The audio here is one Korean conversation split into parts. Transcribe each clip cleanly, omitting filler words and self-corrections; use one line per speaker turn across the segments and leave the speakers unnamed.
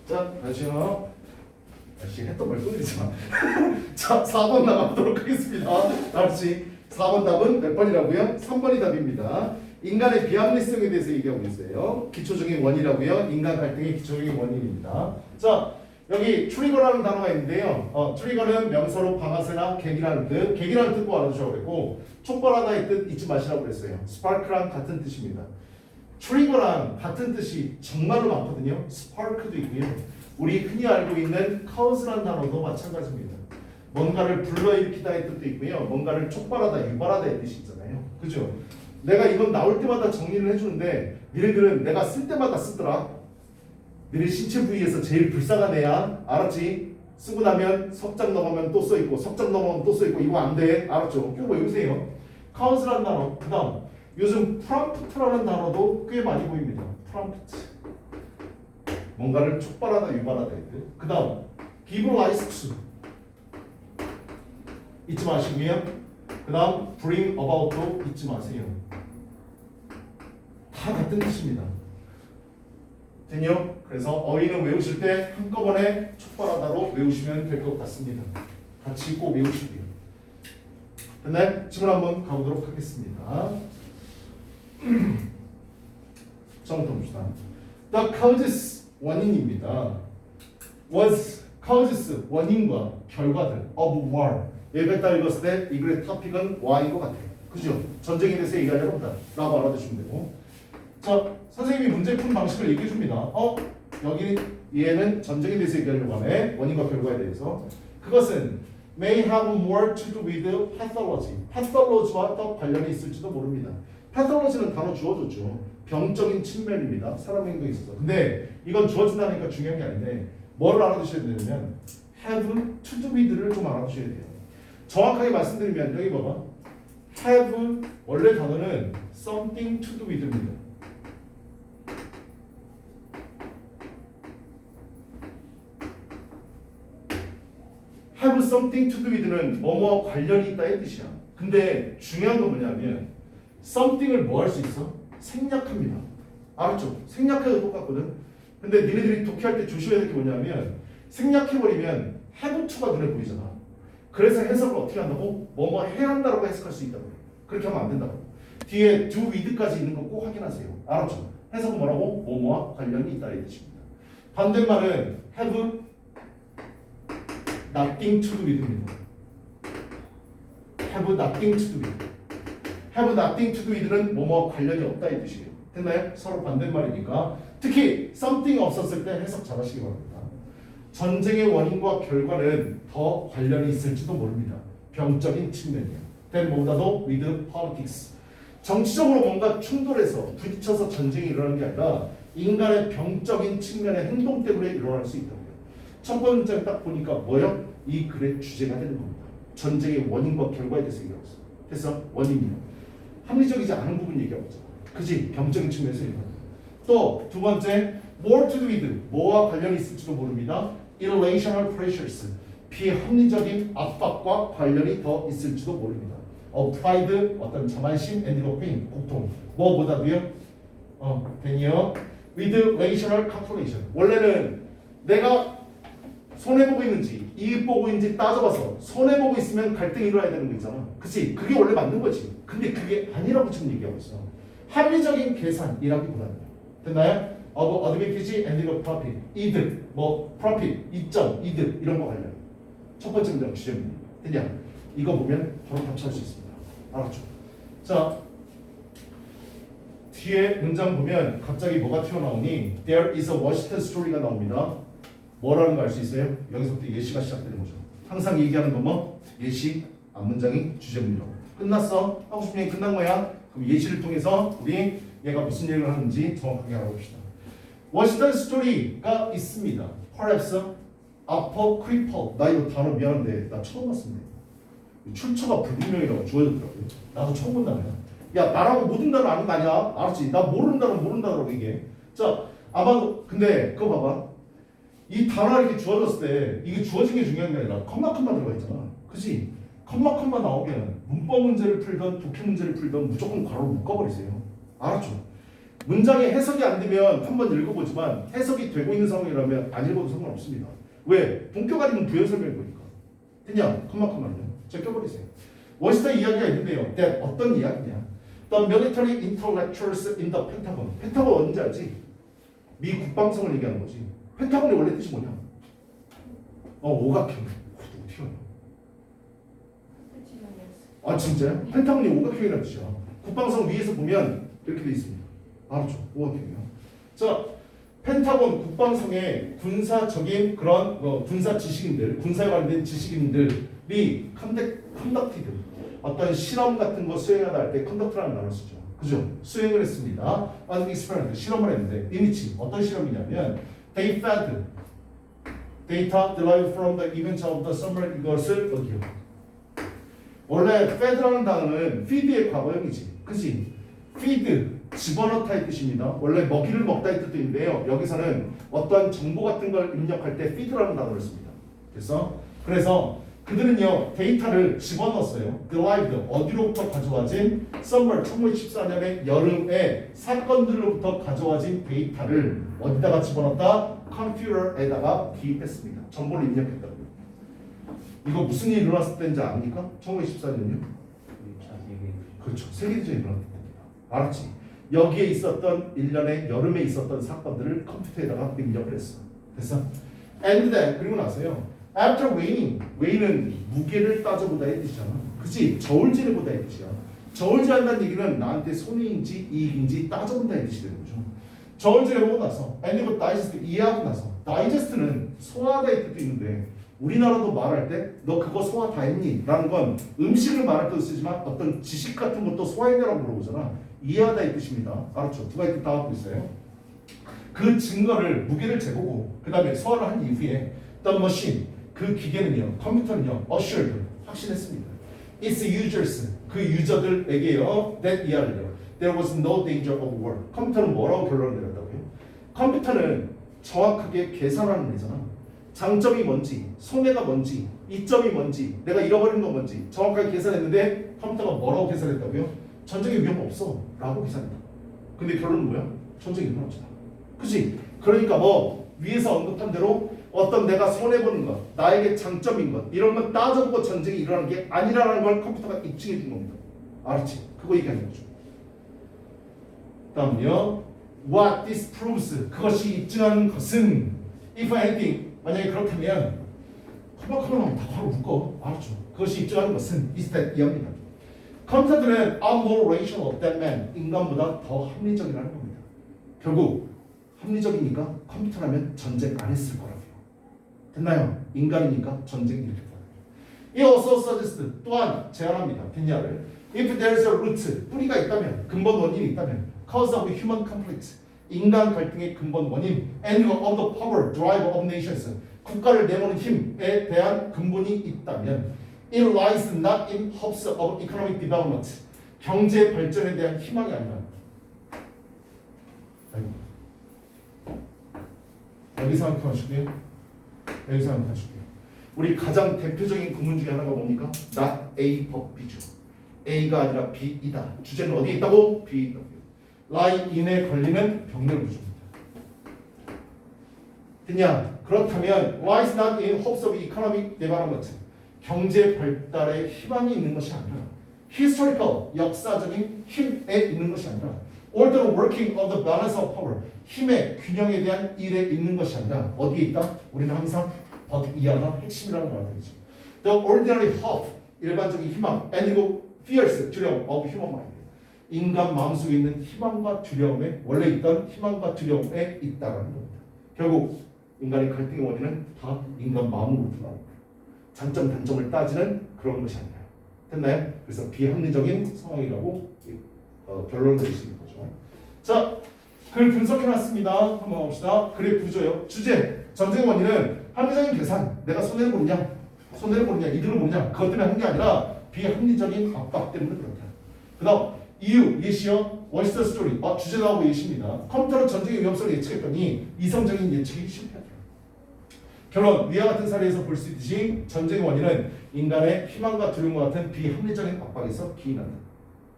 자, 다시요. 다시 했던 말 끊이지 마. 자, 4번 나가보도록 하겠습니다. 다시 4번 답은 몇 번이라고요? 3번이 답입니다. 인간의 비합리성에 대해서 얘기하고 있어요. 기초적인 원이라고요. 인간 갈등의 기초적인 원인입니다. 자, 여기 트리거라는 단어가 있는데요. 트리거는 명사로 방아쇠나 계기라는 뜻, 계기라는 뜻도 알아두셔야 되고 촉발하다의 뜻 잊지 마시라고 그랬어요. 스파크랑 같은 뜻입니다. 트리거랑 같은 뜻이 정말로 많거든요. 스파크도 있고요. 우리 흔히 알고 있는 카우스라는 단어도 마찬가지입니다. 뭔가를 불러일으키다의 뜻도 있고요. 뭔가를 촉발하다, 유발하다의 뜻이 있잖아요. 그죠? 내가 이건 나올 때마다 정리를 해주는데 니네들은 내가 쓸 때마다 쓰더라. 너희 신체 부위에서 제일 불쌍한 애야. 알았지? 쓰고 나면 석장 넘어가면 또 써있고 석장 넘어가면 또 써있고 이거 안 돼. 알았죠? 이거 외우세요. 카운스라는 단어. 그 다음 요즘 프롬프트라는 단어도 꽤 많이 보입니다. 프롬프트. 뭔가를 촉발하다 유발하다. 그 다음 give rise to. 잊지 마시고요. 그 다음 bring about도 잊지 마세요. 다 같은 뜻입니다. 됐요? 그래서 어휘는 외우실 때 한꺼번에 촉발하다로 외우시면 될 것 같습니다. 같이 꼭 외우시고요. 됐나요? 질문 한번 가보도록 하겠습니다. 처음부터 봅시다. The causes 원인입니다. was causes 원인과 결과들 of war. 여기까지 딱 읽었을 때 이 글의 토픽은 Y인 것 같아요. 그죠? 전쟁에 대해서 얘기하려고 한다 라고 알아두시면 되고. 자, 선생님이 문제 푸는 방식을 얘기해 줍니다. 여기 얘는 전쟁에 대해서 얘기하려고 하네. 원인과 결과에 대해서. 그것은 may have more to do with pathology. pathology와 더 관련이 있을지도 모릅니다. pathology는 단어 주어졌죠. 병적인 측면입니다. 사람 행동에 있어서. 근데 이건 주어진다니까 중요한 게 아닌데 뭐를 알아두셔야 되냐면 have to do with를 좀 알아두셔야 돼요. 정확하게 말씀드리면 여기 봐봐. have 원래 단어는 something to do with입니다. have something to do with는 뭐뭐와 관련이 있다의 뜻이야. 근데 중요한 건 뭐냐면 something을 뭐 할 수 있어? 생략합니다. 알았죠? 생략해도 똑같거든. 근데 니네들이 독해할 때 조심해야 될 게 뭐냐면 생략해버리면 have to가 눈에 보이잖아. 그래서 해석을 어떻게 한다고? 뭐뭐 해야 한다라고 해석할 수 있다고. 그렇게 하면 안 된다고. 뒤에 do with까지 있는 거 꼭 확인하세요. 알았죠? 해석은 뭐라고? 뭐뭐와 관련이 있다의 뜻입니다. 반대말은 have nothing to do with입니다. have nothing to do with. have nothing to do with는 뭐뭐와 관련이 없다의 뜻이에요. 됐나요? 서로 반대말이니까. 특히 something 없었을 때 해석 잘하시기 바랍니다. 전쟁의 원인과 결과는 더 관련이 있을지도 모릅니다. 병적인 측면이에요. then 뭐보다도 with politics. 정치적으로 뭔가 충돌해서 부딪혀서 전쟁이 일어나는 게 아니라 인간의 병적인 측면의 행동 때문에 일어날 수 있다고요. 첫 번째 문장 딱 보니까 뭐요? 이 글의 주제가 되는 겁니다. 전쟁의 원인과 결과에 대해서 얘기하고 있어요. 그래서 원인이요. 합리적이지 않은 부분 얘기하고 있잖아. 그지? 병적인 측면에서 얘기하고. 또 두 번째, more to do with. 뭐와 관련이 있을지도 모릅니다. irrational pressures. 비합리적인 압박과 관련이 더 있을지도 모릅니다. pride, 어떤 자만심, and pain, 고통. 뭐보다도요? then요. with rational calculation. 원래는 내가 손해보고 있는지 이익보고 있는지 따져봐서 손해보고 있으면 갈등이 일어나야 되는 거 있잖아. 그치? 그게 원래 맞는 거지. 근데 그게 아니라고 지금 얘기하고 있어. 합리적인 계산이라기보다는. 됐나요? of advantage and profit. 이득, profit, 이점, 이득 이런 거 관련. 첫 번째 문장 주제입니다. 됐냐? 이거 보면 바로 답찰할 수 있습니다. 알았죠? 자, 뒤에 문장 보면 갑자기 뭐가 튀어나오니 There is a Washington story가 나옵니다. 뭐라는 거 알 수 있어요? 여기서부터 예시가 시작되는 거죠. 항상 얘기하는 건 뭐? 예시, 앞문장이 주제문이라고. 끝났어? 하고 싶은 얘기 끝난 거야? 그럼 예시를 통해서 우리 얘가 무슨 얘기를 하는지 정확하게 알아봅시다. 워싱턴 스토리가 있습니다. Perhaps apocryphal. 나 이거 단어 미안한데 나 처음 봤습니다. 출처가 불분명이라고 주어졌더라고요. 나도 처음 본 단어야. 야, 나라고 모든 단어 아는 거 아니야? 알았지? 나 모르는 단어라고 이게. 자, 아마도 근데 그거 봐봐. 이 단어가 이렇게 주어졌을 때 이게 주어진 게 중요한 게 아니라 컴마 들어가 있잖아. 그치? 컴마 나오면 문법 문제를 풀던 독해 문제를 풀던 무조건 괄호를 묶어버리세요. 알았죠? 문장의 해석이 안 되면 한번 읽어보지만 해석이 되고 있는 상황이라면 안 읽어도 상관없습니다. 왜? 본격 아니면 부연 설명인 거니까. 됐냐? 컴마컴마는요. 제껴버리세요. 원시다 이야기가 있는데요. that 어떤 이야기냐? The military intellectuals in the Pentagon. 펜타곤 뭔지 알지? 미 국방성을 얘기하는 거지. 펜타곤의 원래 뜻이 뭐냐? 오각형. 어떻게 알아? 아 진짜요? 펜타곤이 오각형이라는 뜻이야. 국방성 위에서 보면 이렇게 돼 있습니다. 알았죠? 오각형이요. 자, 펜타곤 국방성의 군사적인 그런 군사 지식인들, 군사에 관련된 지식인들이 컨덕티드 어떤 실험 같은 거 수행하다 할 때 컨덕트라는 단어를 쓰죠. 그죠? 수행을 했습니다. on experiment 실험을 했는데 이미치 어떤 실험이냐면 they fed data derived from the events of the summer 이것을 어디요? 원래 fed라는 단어는 feed의 과거형이지. 그지? feed 집어넣다의 뜻입니다. 원래 먹이를 먹다의 뜻도 있는데요. 여기서는 어떤 정보 같은 걸 입력할 때 feed라는 단어를 씁니다. 그래서 그들은요 데이터를 집어넣었어요. derived 어디로부터 가져와진 summer 1914년의 여름의 사건들로부터 가져와진 데이터를 어디다가 집어넣었다? 컴퓨터에다가 기입했습니다. 정보를 입력했다고요. 이거 무슨 일이 일어났을 때인지 압니까? 1914년이요? 그렇죠. 세계대전이 일어났을 때입니다. 알았지? 여기에 있었던 1년의 여름에 있었던 사건들을 컴퓨터에다가 입력을 했어. 됐어? And then 그리고 나서요. After weighing, weigh는 무게를 따져보다의 뜻이잖아. 그치? 저울질을 보다의 뜻이야. 저울질한다는 얘기는 나한테 손해인지 이익인지 따져본다의 뜻이 되는 거죠. 저울질 해보고 나서 and 이거 다이제스트 이해하고 나서 다이제스트는 소화하다의 뜻도 있는데 우리나라도 말할 때 너 그거 소화 다 했니? 라는 건 음식을 말할 때도 쓰지만 어떤 지식 같은 것도 소화했냐라고 물어보잖아. 이해하다의 뜻입니다. 알았죠? 두 가지 뜻 다 갖고 있어요. 그 증거를 무게를 재보고 그 다음에 소화를 한 이후에 the machine 그 기계는요 컴퓨터는요 assured 확신했습니다. its users 그 유저들에게요 that 이하를요 there was no danger of war. 컴퓨터는 뭐라고 결론을 내렸다고요? 컴퓨터는 정확하게 계산하는 애잖아. 장점이 뭔지, 손해가 뭔지, 이점이 뭔지, 내가 잃어버린 건 뭔지 정확하게 계산했는데 컴퓨터가 뭐라고 계산했다고요? 전쟁의 위험 없어 라고 계산했다. 근데 결론은 뭐야? 전쟁이 일어났다. 그치? 그러니까 뭐 위에서 언급한 대로 어떤 내가 손해보는 것, 나에게 장점인 것 이런 건 따져보고 전쟁이 일어나는 게 아니라는 걸 컴퓨터가 입증해 준 겁니다. 알았지? 그거 얘기하는 거죠. 다음요. What this proves 그것이 입증하는 것은 if anything 만약에 그렇다면 컴퓨터는 다 바로 묶어. 알았죠? 그것이 입증하는 것은 is that 이합니다. 컴퓨터들은 are more rational than man 인간보다 더 합리적이라는 겁니다. 결국 합리적이니까 컴퓨터라면 전쟁 안 했을 거라고요. 됐나요? 인간이니까 전쟁이 일으켰다. 이 also suggests 또한 제안합니다. 됐냐를 if there is a root 뿌리가 있다면 근본 원인이 있다면 cause of human conflict 인간 갈등의 근본 원인 and of the power drive of nations 국가를 내모는 힘에 대한 근본이 있다면 it lies not in hopes of economic development 경제 발전에 대한 희망이 아니라 여기 생각하실게요. 여기 생각하실게요. 우리 가장 대표적인 구문 중에 하나가 뭡니까? not A but B죠. A가 아니라 B이다. 주제는 어디에 있다고? B에 있다고. lie in에 걸리는 병렬 구조입니다. 됐냐? 그렇다면 lies not in hopes of economic development 경제 발달에 희망이 있는 것이 아니라 historical 역사적인 힘에 있는 것이 아니라 or the working of the balance of power 힘의 균형에 대한 일에 있는 것이 아니라 어디에 있다? 우리는 항상 이하가 핵심이라는 걸 알고 있죠. The ordinary hope 일반적인 희망 and fears 두려움 of human mind 인간 마음속에 있는 희망과 두려움에 원래 있던 희망과 두려움에 있다라는 겁니다. 결국 인간의 갈등의 원인은 다 인간 마음으로부터 나옵니다. 장점 단점을 따지는 그런 것이 아니라 됐나요? 그래서 비합리적인 상황이라고 결론을 내리시는 거죠. 자, 글 분석해놨습니다. 한번 봅시다. 글의 구조요. 주제, 전쟁의 원인은 합리적인 계산, 내가 손해를 보느냐, 이득을 보느냐 그것 때문에 한 게 아니라 비합리적인 압박 때문에 그렇다. 그 다음 이유, 예시요. What's the story? 주제 나오고 예시입니다. 컴퓨터로 전쟁의 위험성을 예측했더니 이성적인 예측이 실패하더라. 결론, 위와 같은 사례에서 볼 수 있듯이 전쟁의 원인은 인간의 희망과 두려움과 같은 비합리적인 압박에서 기인한다.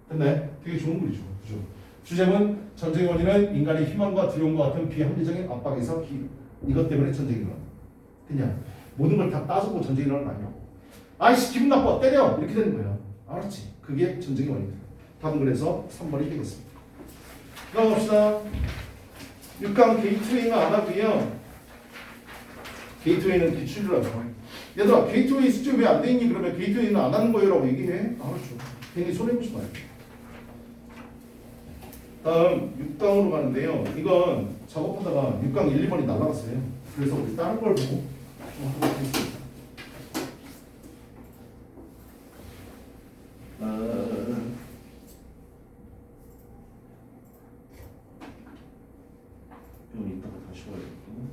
됐나요? 되게 좋은 글이죠. 그죠? 주제문 전쟁의 원인은 인간의 희망과 두려움과 같은 비합리적인 압박에서 이것 때문에 전쟁이 일어난다. 그냥 모든 걸 다 따지고 전쟁이 일어나는 거 아니야. 아이씨 기분 나빠 때려 이렇게 되는 거야. 알았지? 그게 전쟁의 원인이다. 답은 그래서 3번이 되겠습니다. 넘어갑시다. 6강 게이트웨이는 안 하고요. 게이트웨이는 기출을 하죠. 얘들아 게이트웨이 숙제 왜 안 돼 있니? 그러면 게이트웨이는 안 하는 거예요 라고 얘기해. 알았죠. 괜히 손해보지 말고. 다음 6강으로 가는데요. 이건 작업하다가 6강 1, 2번이 날라갔어요. 그래서 우리 다른 걸 보고 좀 하도록 하겠습니다. 이건 이따가 다시 와야겠고.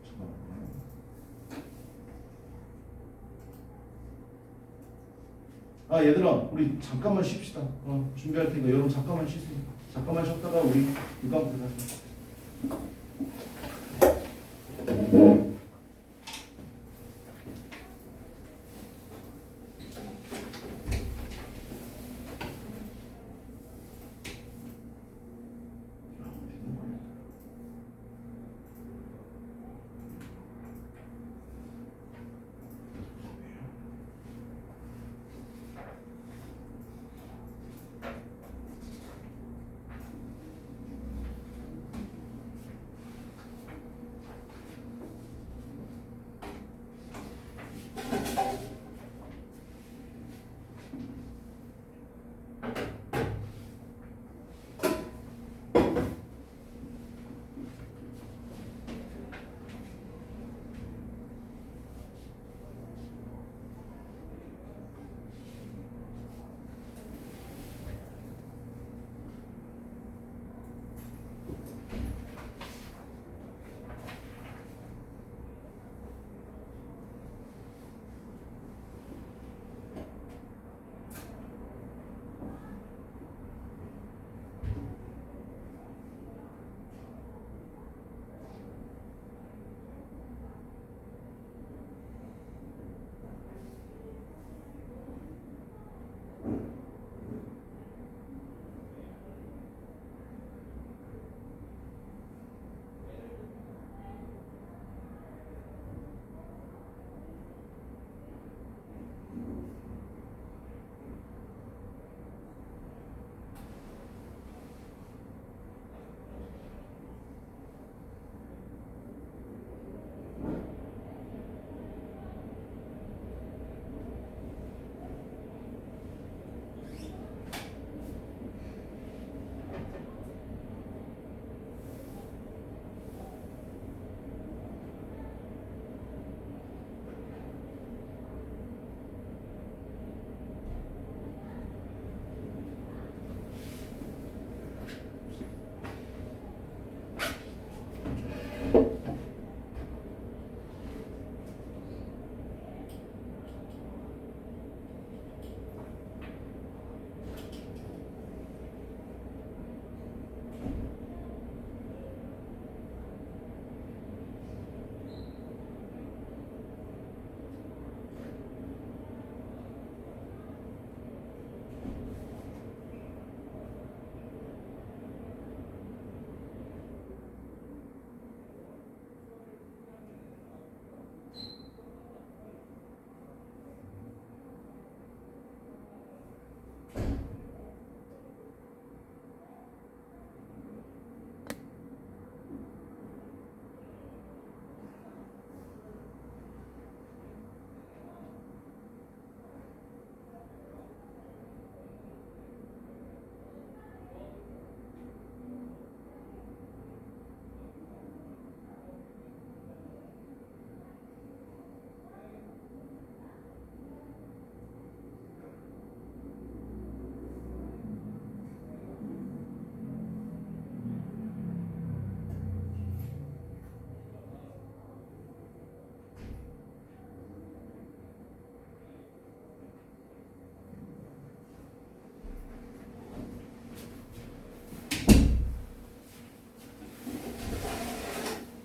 잠깐만요. 아 얘들아 우리 잠깐만 쉽시다. 준비할 테니까 여러분 잠깐만 쉬세요. 잠깐만 쉬었다가 우리 6강부터 가자.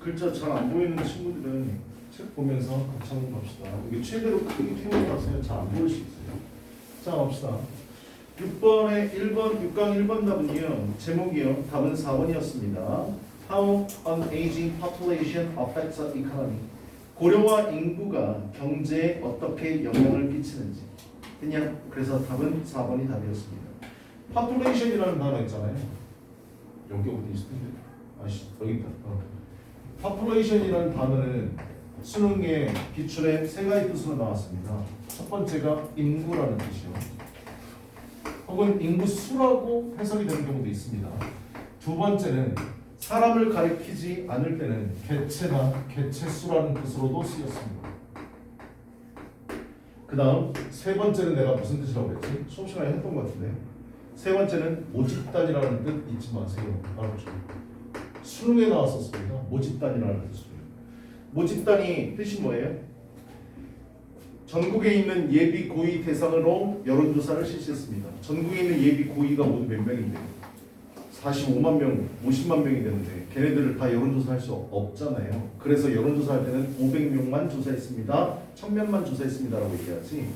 글자 잘 안 보이는 친구들은 책 보면서 같이 한번 봅시다. 이게 최대로 크게 태워놨어요. 잘 안 보일 수 있어요. 자, 봅시다. 6번의 1번 6강 1번 답은요. 제목이요. 답은 4번이었습니다. How an aging population affects the economy. 고령화 인구가 경제에 어떻게 영향을 끼치는지. 그냥 그래서 답은 4번이 답이었습니다. population이라는 단어 있잖아요. 여기 어디 있을 텐데. 아씨 여기 있다. population이라는 단어는 수능에 기출에 세 가지 뜻으로 나왔습니다. 첫 번째가 인구라는 뜻이요. 혹은 인구 수라고 해석이 되는 경우도 있습니다. 두 번째는 사람을 가리키지 않을 때는 개체나 개체수라는 뜻으로도 쓰였습니다. 그 다음 세 번째는 내가 무슨 뜻이라고 했지? 수업 시간에 했던 것 같은데. 세 번째는 모집단이라는 뜻 잊지 마세요. 알았죠? 수능에 나왔었습니다. 모집단이라는 뜻이에요. 모집단이 뜻이 뭐예요? 전국에 있는 예비 고위 대상으로 여론조사를 실시했습니다. 전국에 있는 예비 고위가 모두 몇 명인데 45만 명, 50만 명이 되는데 걔네들을 다 여론조사할 수 없잖아요. 그래서 여론조사할 때는 500명만 조사했습니다. 1000명만 조사했습니다라고 얘기하지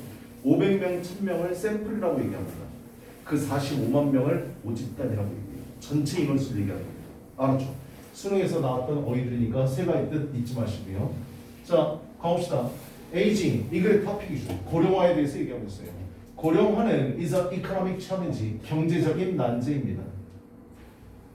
500명, 1000명을 샘플이라고 얘기합니다. 그 45만 명을 모집단이라고 얘기해요. 전체 인원수를 얘기하는 겁니다. 알았죠? 수능에서 나왔던 어휘들이니까 세 가지 뜻 잊지 마시고요. 자, 가봅시다. 에이징, 이 글의 토픽이죠. 고령화에 대해서 얘기하고 있어요. 고령화는 is an economic challenge, 경제적인 난제입니다.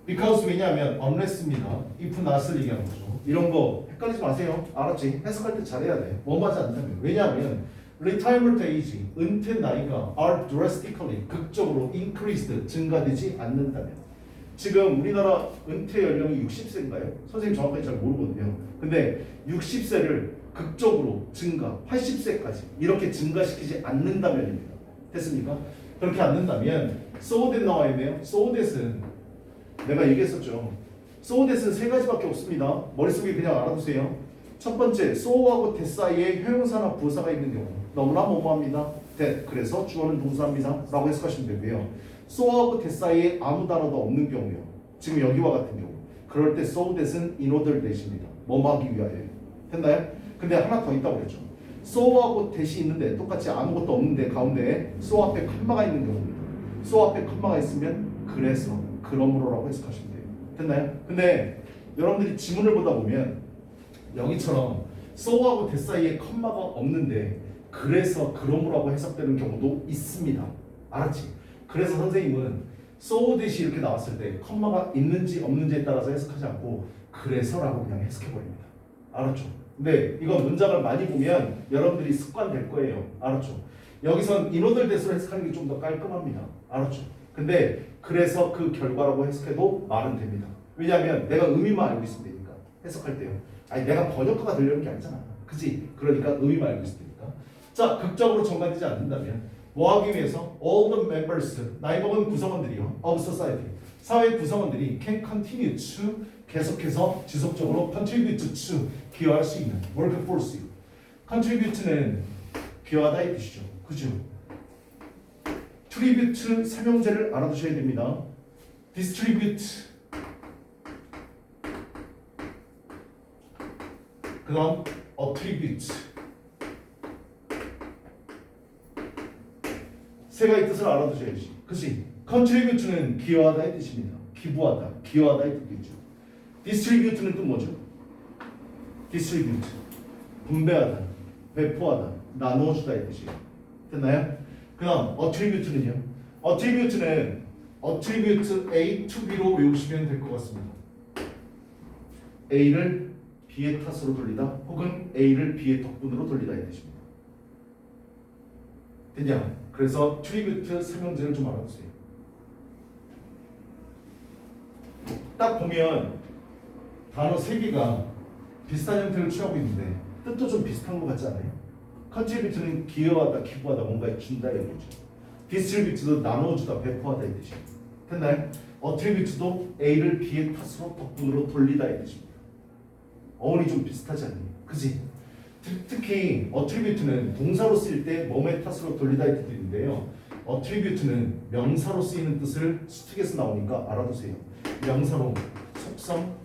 because 왜냐하면 unless입니다. if not을 얘기하는 거죠. 이런 거 헷갈리지 마세요. 알았지? 해석할 때 잘해야 돼. 뭐 맞지 않다면. 왜냐하면 retirement age, 은퇴 나이가 are drastically, 극적으로 increased, 증가되지 않는다면. 지금 우리나라 은퇴 연령이 60세인가요? 선생님 정확하게 잘 모르거든요. 근데 60세를 극적으로 증가, 80세까지 이렇게 증가시키지 않는다면입니다. 됐습니까? 그렇게 않는다면 so that 나와야 돼요. so that은 내가 얘기했었죠. so that은 세 가지밖에 없습니다. 머릿속에 그냥 알아두세요. 첫 번째, so하고 that 사이에 형용사나 부사가 있는 경우 너무나 뭐뭐합니다. that, 그래서 주어는 동사입니다 라고 해석하시면 되고요. so하고 that 사이에 아무 단어도 없는 경우요. 지금 여기와 같은 경우 그럴 때 so that은 in order that입니다. 뭐뭐 하기 위하여. 됐나요? 근데 하나 더 있다고 그랬죠. so하고 that이 있는데 똑같이 아무것도 없는데 가운데에 so 앞에 컴마가 있는 경우입니다. so 앞에 컴마가 있으면 그래서, 그러므로라고 해석하시면 돼요. 됐나요? 근데 여러분들이 지문을 보다 보면 여기처럼 so하고 that 사이에 컴마가 없는데 그래서, 그러므로라고 해석되는 경우도 있습니다. 알았지? 그래서 선생님은 so that이 이렇게 나왔을 때 컴마가 있는지 없는지에 따라서 해석하지 않고 그래서라고 그냥 해석해버립니다. 알았죠? 근데 이거 문장을 많이 보면 여러분들이 습관될 거예요. 알았죠? 여기선 인오들 대수로 해석하는 게 좀 더 깔끔합니다. 알았죠? 근데 그래서 그 결과라고 해석해도 말은 됩니다. 왜냐하면 내가 의미만 알고 있으면 되니까. 해석할 때요. 아니 내가 번역가가 되려는 게 아니잖아. 그치? 그러니까 의미만 알고 있으면 되니까. 자, 극적으로 전가되지 않는다면 뭐 하기 위해서 all the members, 나이 먹은 구성원들이요, of society, 사회 구성원들이 can continue to, 계속해서 지속적으로 contribute to, 기여할 수 있는 workforce. contribute는 기여하다 이 뜻이죠. 그죠? tribute, 삼형제를 알아두셔야 됩니다. distribute, 그 다음 attribute. 세 가지 뜻을 알아두셔야지. 그치? contribute는 기여하다의 뜻입니다. 기부하다, 기여하다의 뜻이죠. distribute는 또 뭐죠? distribute, 분배하다, 배포하다, 나누어주다의 뜻이에요. 됐나요? 그 다음 attribute는요? attribute는 attribute A to B로 외우시면 될 것 같습니다. A를 B의 탓으로 돌리다 혹은 A를 B의 덕분으로 돌리다의 뜻입니다. 됐냐? 그래서 트리뷰트 삼형제를 좀 알아보세요. 딱 보면 단어 세 개가 비슷한 형태를 취하고 있는데 뜻도 좀 비슷한 것 같지 않아요? 컨트리뷰트는 기여하다, 기부하다, 뭔가 준다 이거죠. 디스트리뷰트도 나눠주다, 배포하다 이 뜻이에요. 됐나요? 어트리뷰트도 A를 B의 탓으로 덕분으로 돌리다 이 뜻입니다. 어원이 좀 비슷하지 않나요? 그지? 특히 어트리뷰트는 동사로 쓰일 때 몸의 탓으로 돌리다의 뜻도 있는데요. 어트리뷰트는 명사로 쓰이는 뜻을 수특에서 나오니까 알아두세요. 명사로 속성,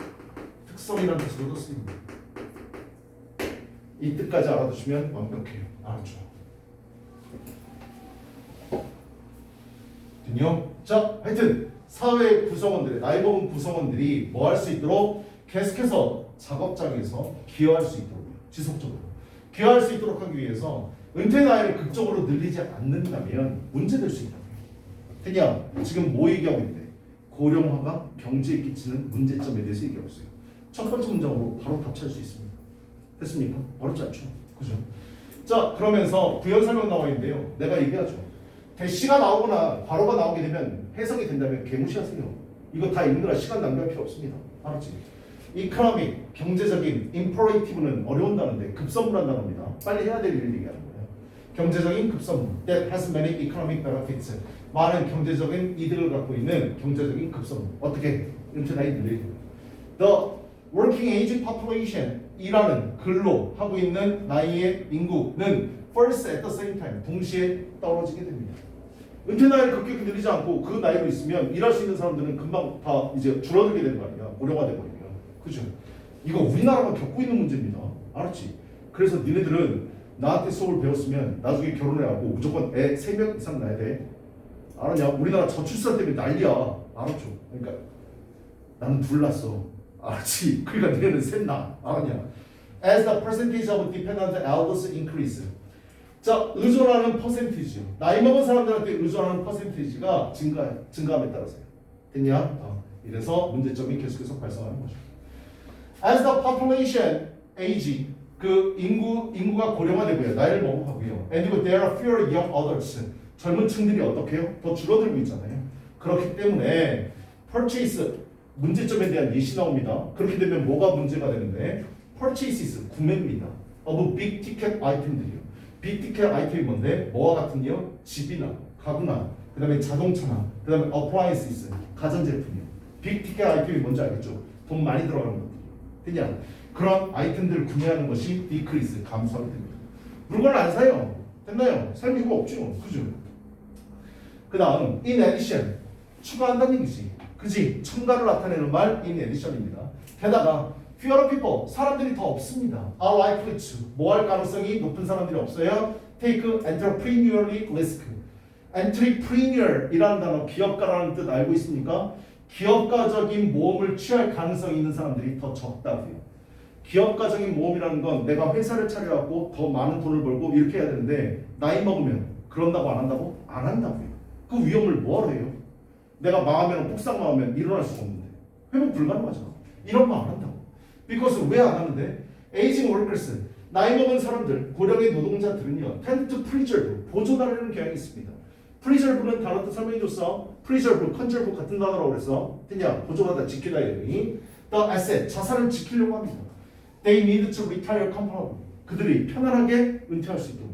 특성이라는 뜻으로도 쓰입니다. 이 뜻까지 알아두시면 완벽해요. 알았죠? 됐요? 자, 하여튼 사회 구성원들의 나이 먹은 구성원들이 뭐 할 수 있도록 계속해서 작업장에서 기여할 수 있도록 지속적으로 기여할 수 있도록 하기 위해서 은퇴 나이를 극적으로 늘리지 않는다면 문제될 수 있다. 그냥 지금 뭐 얘기하고 있는데 고령화가 경제에 끼치는 문제점에 대해서 얘기하고 있어요. 첫 번째 문장으로 바로 답찰 수 있습니다. 됐습니까? 어렵지 않죠? 그죠? 자, 그러면서 부연 설명 나와 있는데요. 내가 얘기하죠. 대시가 나오거나 괄호가 나오게 되면 해석이 된다면 개무시하세요. 이거 다 읽느라 시간 낭비할 필요 없습니다. 알았지? economic, 경제적인, imperative는 어려운 단어인데 급선무란 단어입니다. 빨리 해야 될 일을 얘기하는 거예요. 경제적인 급선무 that has many economic benefits. 많은 경제적인 이득을 갖고 있는 경제적인 급선무. 어떻게? 은퇴 나이 늘리고. The working age population 이라는 근로 하고 있는 나이의 인구는 first at the same time 동시에 떨어지게 됩니다. 은퇴 나이를 급격히 늘리지 않고 그 나이로 있으면 일할 수 있는 사람들은 금방 다 이제 줄어들게 되는 거 아니야. 고령화돼 버리면. 그죠? 이거 우리나라가 겪고 있는 문제입니다. 알았지? 그래서 니네들은 나한테 수업을 배웠으면 나중에 결혼을 하고 무조건 애 3명 이상 낳아야 돼. 알았냐? 우리나라 저출산 때문에 난리야. 알았죠? 그러니까 나는 둘 낳았어. 알았지? 그러니까 니네는 셋 낳아. 알았냐? As the percentage of dependent elders increase. 자, 의존하는 퍼센티지요. 나이 먹은 사람들한테 의존하는 퍼센티지가 증가함에 따라서요. 됐냐? 이래서 문제점이 계속해서 발생하는 거죠. As the population age, 그 인구가 고령화되고요. 나이를 먹어가고요. And there are fewer young adults. 젊은 층들이 어떻게 해요? 더 줄어들고 있잖아요. 그렇기 때문에 purchase, 문제점에 대한 예시 나옵니다. 그렇게 되면 뭐가 문제가 되는데 purchases, 구매입니다. of big ticket item들이요. 빅 티켓 아이템이 뭔데? 뭐와 같은요? 집이나 가구나 그 다음에 자동차나 그 다음에 appliances, 가전제품이요. 빅 티켓 아이템이 뭔지 알겠죠? 돈 많이 들어가는 것들이요. 그냥 그런 아이템들을 구매하는 것이 decrease, 감소하게 됩니다. 물건을 안 사요. 됐나요? 살 이유가 없죠. 그죠? 그 다음 in addition, 추가한다는 얘기지. 그지? 첨가를 나타내는 말 in addition입니다. 게다가 fewer people, 사람들이 더 없습니다. are likely to, 뭐 할 가능성이 높은 사람들이 없어요? take entrepreneurial risk. entrepreneur이라는 단어, 기업가라는 뜻 알고 있습니까? 기업가적인 모험을 취할 가능성이 있는 사람들이 더 적다고요. 기업가적인 모험이라는 건 내가 회사를 차려갖고 더 많은 돈을 벌고 이렇게 해야 되는데 나이 먹으면 그런다고 안 한다고? 안 한다고요. 그 위험을 뭐하러 해요? 내가 망하면 폭삭 망하면 일어날 수가 없는데 회복 불가능하잖아. 이런 거 안 한다고. because 왜 안 하는데? aging workers, 나이 먹은 사람들, 고령의 노동자들은요 tend to preserve, 보존하려는 경향이 있습니다. preserve는 단어 뜻 설명해줬어. preserve, conserve 같은 단어라고 그래서 그냥 보존하다, 지키다 이름이 the asset, 자산을 지키려고 합니다. they need to retire comfortably, 그들이 편안하게 은퇴할 수 있도록.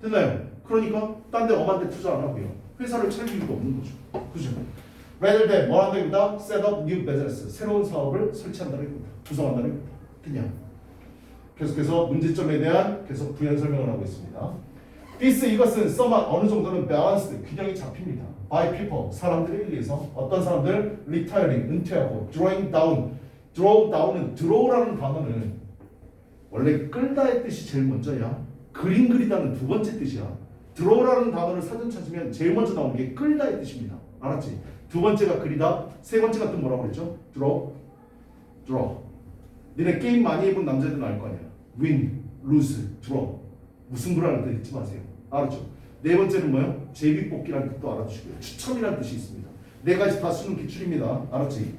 됐나요? 그러니까 딴 데 엄한 데 투자 안 하고요. 회사를 차릴 이유가 없는 거죠. 그죠? rather than 뭘 한다기보다 set up new business, 새로운 사업을 설치한다는 겁니다. 구성한다는 겁니다. 그냥 계속해서 문제점에 대한 계속 부연 설명을 하고 있습니다. this, 이것은 somewhat 어느 정도는 balanced, 균형이 잡힙니다. by people, 사람들에 의해서. 어떤 사람들? retiring, 은퇴하고 drawing down, draw down은 draw라는 단어는 원래 끌다의 뜻이 제일 먼저야. 그림 그리다는 두 번째 뜻이야. draw라는 단어를 사전 찾으면 제일 먼저 나오는 게 끌다의 뜻입니다. 알았지? 두 번째가 그리다, 세 번째가 또 뭐라고 그랬죠? draw. 니네 게임 많이 해본 남자들은 알 거 아니야. win, lose, draw. 무승부라는 뜻 잊지 마세요. 알았죠? 네 번째는 뭐예요? 제비뽑기라는 뜻도 알아두시고요. 추첨이라는 뜻이 있습니다. 네 가지 다 쓰는 기출입니다. 알았지?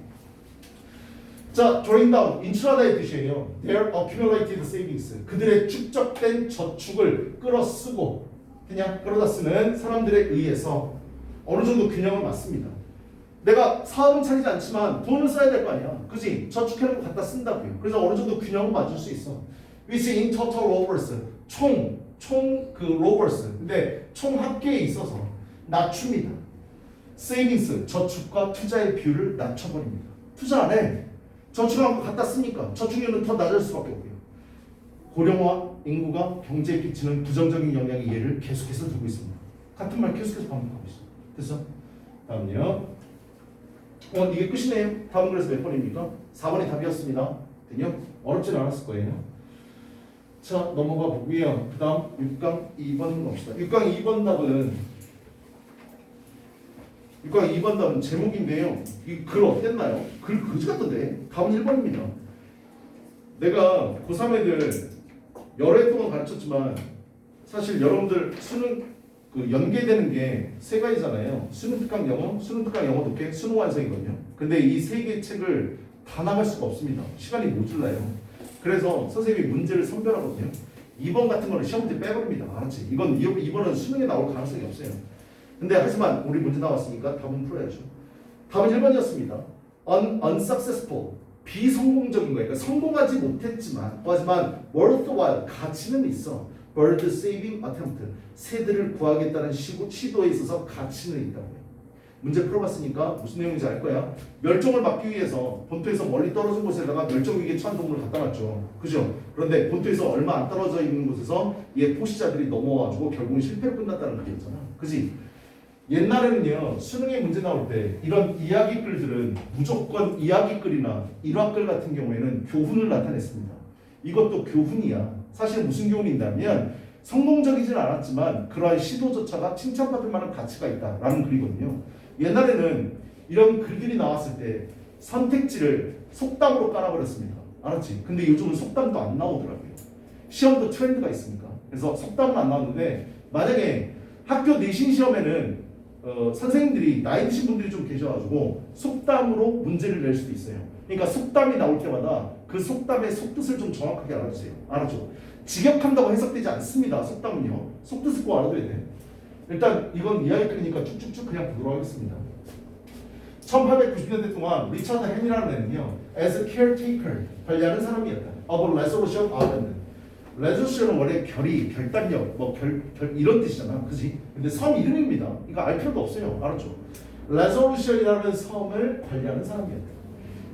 자, drawing down, 인출하다의 뜻이에요. Their accumulated savings, 그들의 축적된 저축을 끌어쓰고 그냥 끌어다 쓰는 사람들에 의해서 어느 정도 균형을 맞습니다. 내가 사업은 차리지 않지만 돈을 써야 될 거 아니야. 그지? 저축해놓고 갖다 쓴다고요. 그래서 어느 정도 균형을 맞출 수 있어. Which in total lowers, 총 그 lowers, 근데 총 합계에 있어서 낮춥니다. Savings, 저축과 투자의 비율을 낮춰버립니다. 투자 안 해. 저축하고 갖다 쓰니까 저축률은 더 낮을 수밖에 없고요. 고령화 인구가 경제에 끼치는 부정적인 영향이 얘를 계속해서 두고 있습니다. 같은 말 계속해서 반복하고 있어. 됐어? 다음요. 이게 끝이네요. 다음은 그래서 몇 번입니까? 4번이 답이었습니다. 됐요? 어렵진 않았을 거예요. 자, 넘어가 보고요. 그 다음 6강 2번 봅시다. 6강 2번 답은 그러니까 2번 답은 제목인데요. 이 글 어땠나요? 글 그지 같던데. 답은 1번입니다. 내가 고3 애들 여러 해 동안 가르쳤지만 사실 여러분들 수능 그 연계되는 게 세 가지잖아요. 수능 특강 영어, 수능 특강 영어 독해, 수능 완성이거든요. 근데 이 세 개 책을 다 나갈 수가 없습니다. 시간이 모자라요. 그래서 선생님이 문제를 선별하거든요. 2번 같은 거는 시험 문제 빼버립니다. 알았지? 이번은 수능에 나올 가능성이 없어요. 근데 하지만 우리 문제 나왔으니까 답은 풀어야죠. 답은 1번이었습니다. unsuccessful. 비성공적인 거예요. 그러니까 성공하지 못했지만 하지만 worthwhile. 가치는 있어. bird saving attempt. 새들을 구하겠다는 시도에 있어서 가치는 있다고요. 문제 풀어봤으니까 무슨 내용인지 알 거야. 멸종을 막기 위해서 본토에서 멀리 떨어진 곳에다가 멸종위기에 처한 동물을 갖다 놨죠. 그죠? 그런데 본토에서 얼마 안 떨어져 있는 곳에서 얘 포시자들이 넘어와가지고 결국은 실패로 끝났다는 얘기였잖아. 그지? 옛날에는요, 수능에 문제 나올 때 이런 이야기글들은 무조건 이야기글이나 일화글 같은 경우에는 교훈을 나타냈습니다. 이것도 교훈이야. 사실 무슨 교훈인다면 성공적이진 않았지만 그러한 시도조차가 칭찬받을 만한 가치가 있다라는 글이거든요. 옛날에는 이런 글들이 나왔을 때 선택지를 속담으로 깔아버렸습니다. 알았지? 근데 요즘은 속담도 안 나오더라고요. 시험도 트렌드가 있으니까. 그래서 속담은 안 나오는데 만약에 학교 내신 시험에는 선생님들이 나이 드신 분들이 좀 계셔가지고 속담으로 문제를 낼 수도 있어요. 그러니까 속담이 나올 때마다 그 속담의 속뜻을 좀 정확하게 알아주세요. 알았죠? 직역한다고 해석되지 않습니다. 속담은요. 속뜻을 꼭 알아둬야 돼. 일단 이건 이야기거리니까 쭉쭉쭉 그냥 보도록 하겠습니다. 1890년대 동안 리처드 헨이라는 애는요, as a caretaker, 관리하는 사람이었다. of resolution island. resolution은 원래 결단력, 이런 뜻이잖아, 그지? 근데 섬 이름입니다. 이거 알 필요도 없어요, 알았죠? resolution이라는 섬을 관리하는 사람이었다.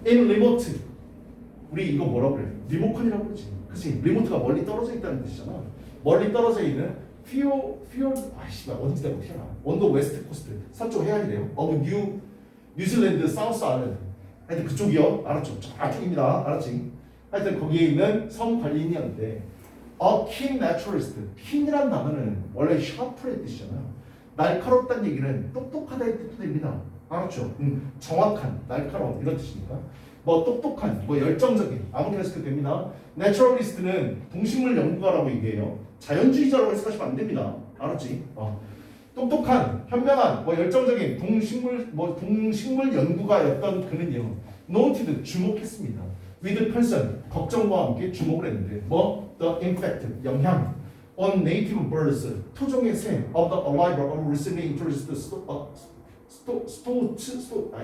in remote, 우리 이거 뭐라고 그래? 리모컨이라고 그러지, 그지? 리모트가 멀리 떨어져 있다는 뜻이잖아. 멀리 떨어져 있는 어딘지 내가 어떻게 알아? 언더 웨스트 코스트, 서쪽 해안이래요. of 뉴질랜드 사우스 아일랜드. 하여튼 그쪽이요. 알았죠? 저쪽입니다. 알았지? 하여튼 거기에 있는 섬 관리인이었는데 a keen naturalist. keen이라는 단어는 원래 sharp의 뜻이잖아. 날카롭다는 얘기는 똑똑하다의 뜻도 됩니다. 알았죠? 정확한, 날카로운 이런 뜻이니까. 똑똑한, 열정적인 아무렇게나 해석해도 됩니다. 내추럴리스트는 동식물 연구가라고 얘기해요. 자연주의자라고 해석하시면 안 됩니다. 알았지? 똑똑한, 현명한, 열정적인 동식물 연구가였던 그는요, noted, 주목했습니다. with person, 걱정과 함께 주목을 했는데, the impact, 영향, on native birds, 토종의 새, of the arrival of recently introduced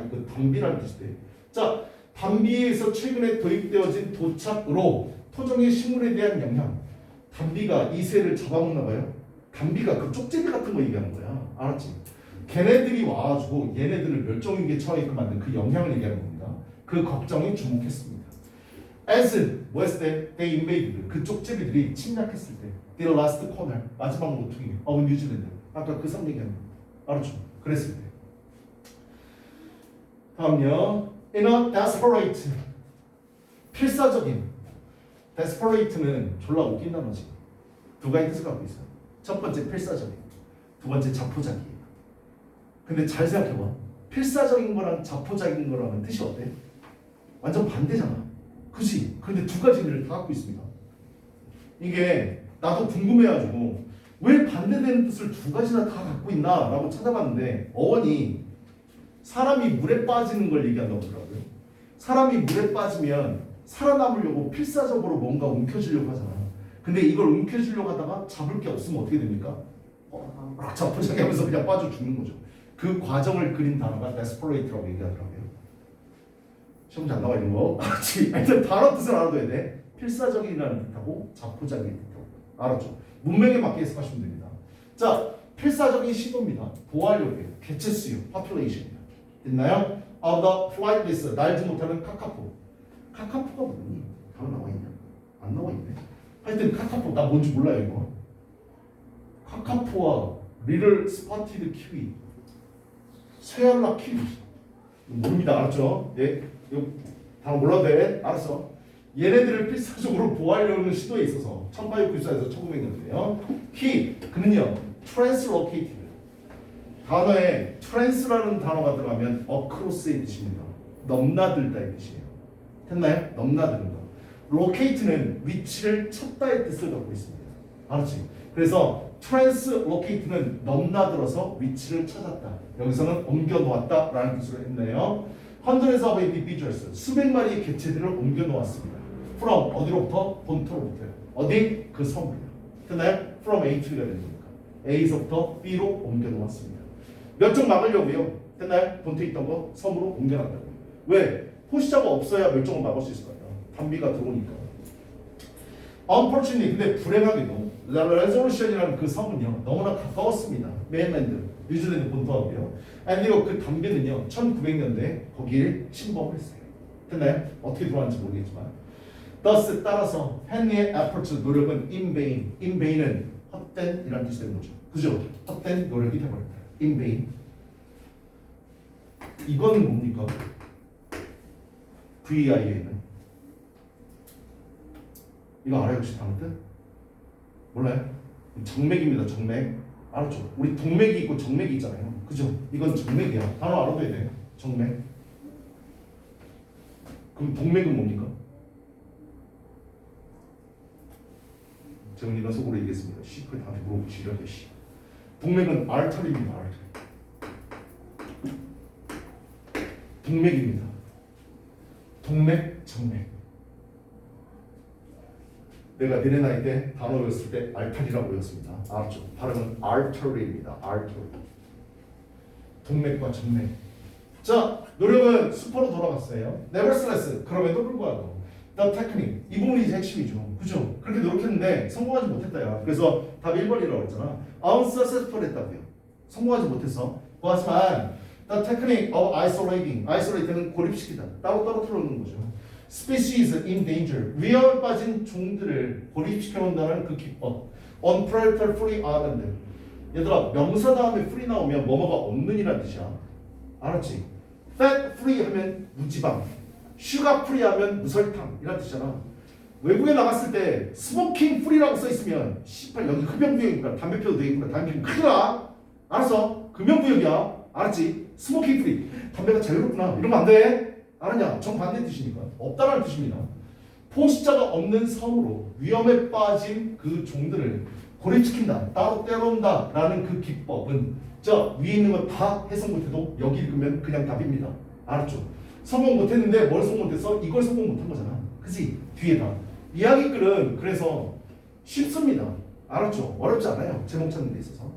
이거 담비라는 뜻인데. 자, 담비에서 최근에 도입되어진 도착으로 토종의 식물에 대한 영향. 담비가 이 새를 잡아먹나 봐요. 담비가 그 쪽제비 같은 거 얘기하는 거야. 알았지? 걔네들이 와가지고 얘네들을 멸종위기에 처하게끔 만든 그 영향을 얘기하는 겁니다. 그 걱정에 주목했습니다. As 뭐했을 때 they invaded, 그 쪽제비들이 침략했을 때 their last corner, 마지막 모퉁이 of New Zealand, 아까 그 섬 얘기하는 거. 알았죠? 그랬을 때. 다음요. In a desperate, 필사적인. desperate는 졸라 웃긴 단어지. 두 가지 뜻을 갖고 있어요. 첫 번째 필사적인, 두 번째 자포자기예요. 근데 잘 생각해봐. 필사적인 거랑 자포자기인 거랑은 뜻이 어때? 완전 반대잖아. 그치? 근데 두 가지 의미를 다 갖고 있습니다. 이게 나도 궁금해가지고 왜 반대되는 뜻을 두 가지나 다 갖고 있나 라고 찾아봤는데 어원이 사람이 물에 빠지는 걸 얘기한다고 하더라고요. 사람이 물에 빠지면 살아남으려고 필사적으로 뭔가 움켜쥐려고 하잖아. 근데 이걸 움켜쥐려고 하다가 잡을 게 없으면 어떻게 됩니까? 자포자기 하면서 그냥 빠져 죽는 거죠. 그 과정을 그린 단어가 desperate라고 얘기하더라고요. 시험 잘 나와 있는 거. 하여튼 단어 뜻을 알아둬야 돼. 필사적이라는 뜻하고 자포자기의 뜻하고. 알았죠? 문맥에 맞게 해석하시면 됩니다. 자, 필사적인 시도입니다. 보호하려고 해요. 개체수요. population. 됐나요? Of the flightless, 날지 못하는 카카포. 카카포가 뭐니? 단어 나와 있냐? 안 나와 있네. 하여튼 카카포, 나 뭔지 몰라요 이거. 카카포와 리틀 스파티드 키위, 쇠알라 키위. 모릅니다. 알았죠? 예, 이거 단어 몰라도 돼. 알았어. 얘네들을 필사적으로 보호하려는 시도에 있어서 1894에서 1900년대요. 그는요, translocated. 단어에 trans라는 단어가 들어가면 across의 뜻입니다. 넘나들다의 뜻이에요. 됐나요? 넘나드는 거. locate는 위치를 찾다의 뜻을 갖고 있습니다. 알았지? 그래서 translocate는 넘나들어서 위치를 찾았다. 여기서는 옮겨 놓았다라는 뜻으로 했네요. hundreds of individuals, 수백 마리의 개체들을 옮겨 놓았습니다. from 어디로부터? 본토로부터요. 어디? 그 섬으로요. 됐나요? from A to B가 되니까 A에서부터 B로 옮겨 놓았습니다. 몇 종 막으려고요. 됐나요? 본토에 있던 거 섬으로 옮겨 놨다고요. 왜? 포시자가 없어야 멸종을 막을 수 있을 거예요. 단비가 들어오니까. Unfortunately, 근데 불행하게도 레조루션이라는 그 섬은요 너무나 가까웠습니다. 메인랜드, 뉴질랜드 본토하고요. 그리고 그 단비는요 1900년대에 거기를 침범을 했어요. 됐나요? 어떻게 들어왔는지 모르겠지만. Thus 따라서 헨리의 efforts 노력은 in vain은 헛된이라는 뜻이 되는 거죠. 그죠? 헛된 노력이 되어버렸다. in vain. 이건 뭡니까? VIA는 이거 알아요 혹시 단어 뜻? 몰라요? 정맥입니다. 정맥. 알았죠? 우리 동맥이 있고 정맥이 있잖아요. 그죠? 이건 정맥이야. 단어 알아둬야 돼. 정맥. 그럼 동맥은 뭡니까? 정리가 속으로 얘기했습니다. 그 다음에 물어보시려고 씨. 동맥은 artery입니다. 동맥입니다. 동맥, 정맥. 내가 내내 나이 때 단어 외웠을 때 알타리라고 외웠습니다. 알았죠? 발음은 artery입니다. artery. 동맥과 정맥. 자, 노력은 슈퍼로 돌아갔어요. nevertheless, 그럼에도 불구하고 the technique, 이 부분이 이제 핵심이죠. 그죠? 그렇게 노력했는데 성공하지 못했다야. 그래서 답 1번이라고 했잖아. unsuccessful 했다고요. 성공하지 못했어. 하지만 the technique of isolating은 고립시키다. 따로 틀어놓는 거죠. species in danger, 위험에 빠진 종들을 고립시켜 놓는다는 그 기법. on predator free island. 얘들아, 명사 다음에 free 나오면 뭐뭐가 없는 이란 뜻이야. 알았지? fat free 하면 무지방, sugar free 하면 무설탕 이란 뜻이잖아. 외국에 나갔을 때 스모킹 프리라고 써 있으면 씨발 여기 흡연구역이구나, 담배 피워도 되겠구나, 담배 피우면 큰일 나. 알았어? 금연구역이야. 알았지? 스모킹 프리. 담배가 자유롭구나. 이러면 안 돼. 알았냐? 정반대 뜻이니까. 없다라는 뜻입니다. 포식자가 없는 섬으로 위험에 빠진 그 종들을 고립시킨다. 따로 떼어놓는다. 라는 그 기법은 저 위에 있는 거 다 해석 못해도 여기 읽으면 그냥 답입니다. 알았죠? 성공 못했는데 뭘 성공 못했어? 이걸 성공 못한 거잖아. 그치? 뒤에다. 이야기글은 그래서 쉽습니다. 알았죠? 어렵지 않아요. 제목 찾는 데 있어서.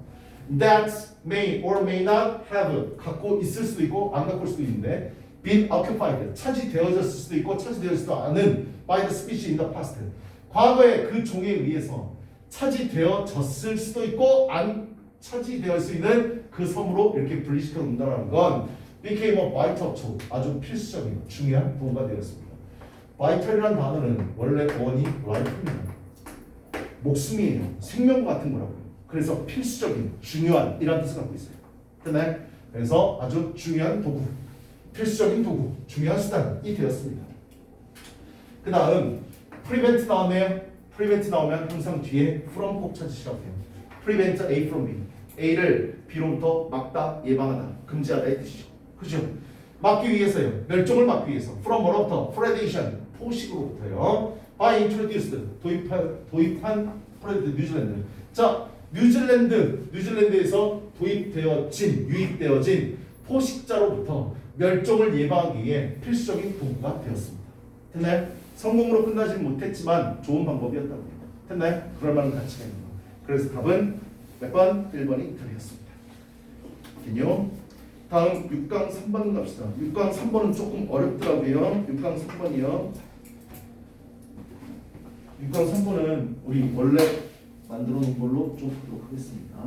That may or may not have, 갖고 있을 수도 있고 안 갖고 올 수도 있는데 been occupied, 차지되어졌을 수도 있고 차지되어지지도 않은 by the species in the past, 과거에 그 종에 의해서 차지되어졌을 수도 있고 안 차지되어 수 있는 그 섬으로 이렇게 분리시켜 놓는다는 건 became a vital tool, 아주 필수적인 중요한 도구가 되었습니다. vital이라는 단어는 원래 원이 life입니다. 목숨이에요. 생명 같은 거라고요. 그래서 필수적인, 중요한 이란 뜻을 갖고 있어요. 됐나요? 그래서 아주 중요한 도구, 필수적인 도구, 중요한 수단이 되었습니다. 그 다음 prevent 나왔네요. prevent 나오면 항상 뒤에 from 꼭 찾으시라고 해요. prevent A from B, A를 B로부터 막다, 예방하다, 금지하다 이 뜻이죠. 그죠? 막기 위해서요. 멸종을 막기 위해서. from 뭐로부터? predation, 포식으로부터요. by introduced, 도입한 프레드 뉴질랜드. 자, 뉴질랜드에서 도입되어진, 유입되어진 포식자로부터 멸종을 예방하기 위해 필수적인 도구가 되었습니다. 됐나요? 성공으로 끝나지 못했지만 좋은 방법이었다고요. 됐나요? 그럴 만한 가치가 있는 거. 그래서 답은 몇 번? 1번이 틀렸습니다. 됐요? 다음 6강 3번 갑시다. 6강 3번은 조금 어렵더라고요. 6강 3번이요. 6강 3번은 우리 원래 만들어 놓은 걸로 좀 보도록 하겠습니다.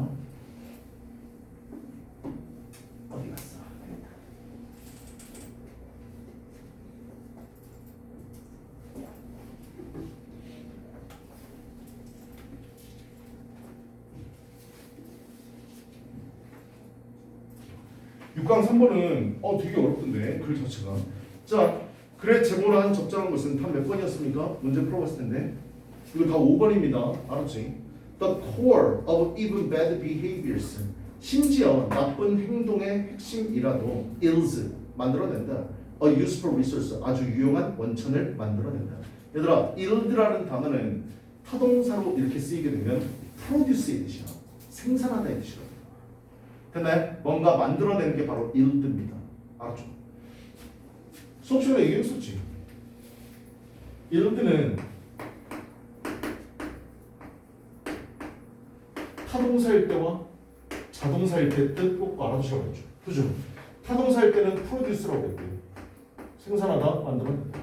어디 갔어? 6강 3번은 되게 어렵던데 글 자체가. 자, 글의 제보란 적절한 것은 단 몇 번이었습니까? 문제 풀어봤을 텐데 이거 다 5번입니다. 알았지? The core of even bad behaviors, 심지어 나쁜 행동의 핵심이라도 is 만들어낸다. A useful resource 아주 유용한 원천을 만들어낸다. 얘들아, yield라는 단어는 타동사로 이렇게 쓰이게 되면 produce의 뜻이야. 생산하다의 뜻이야. 됐나요? 뭔가 만들어내는 게 바로 yield입니다. 알았죠? 수업 시간에 얘기했었지. yield는 타동사일 때와 자동사일 때 뜻 꼭 알아두셔야 겠죠. 그죠? 타동사일 때는 produce라고 했고요. 생산하다, 만들어낸다.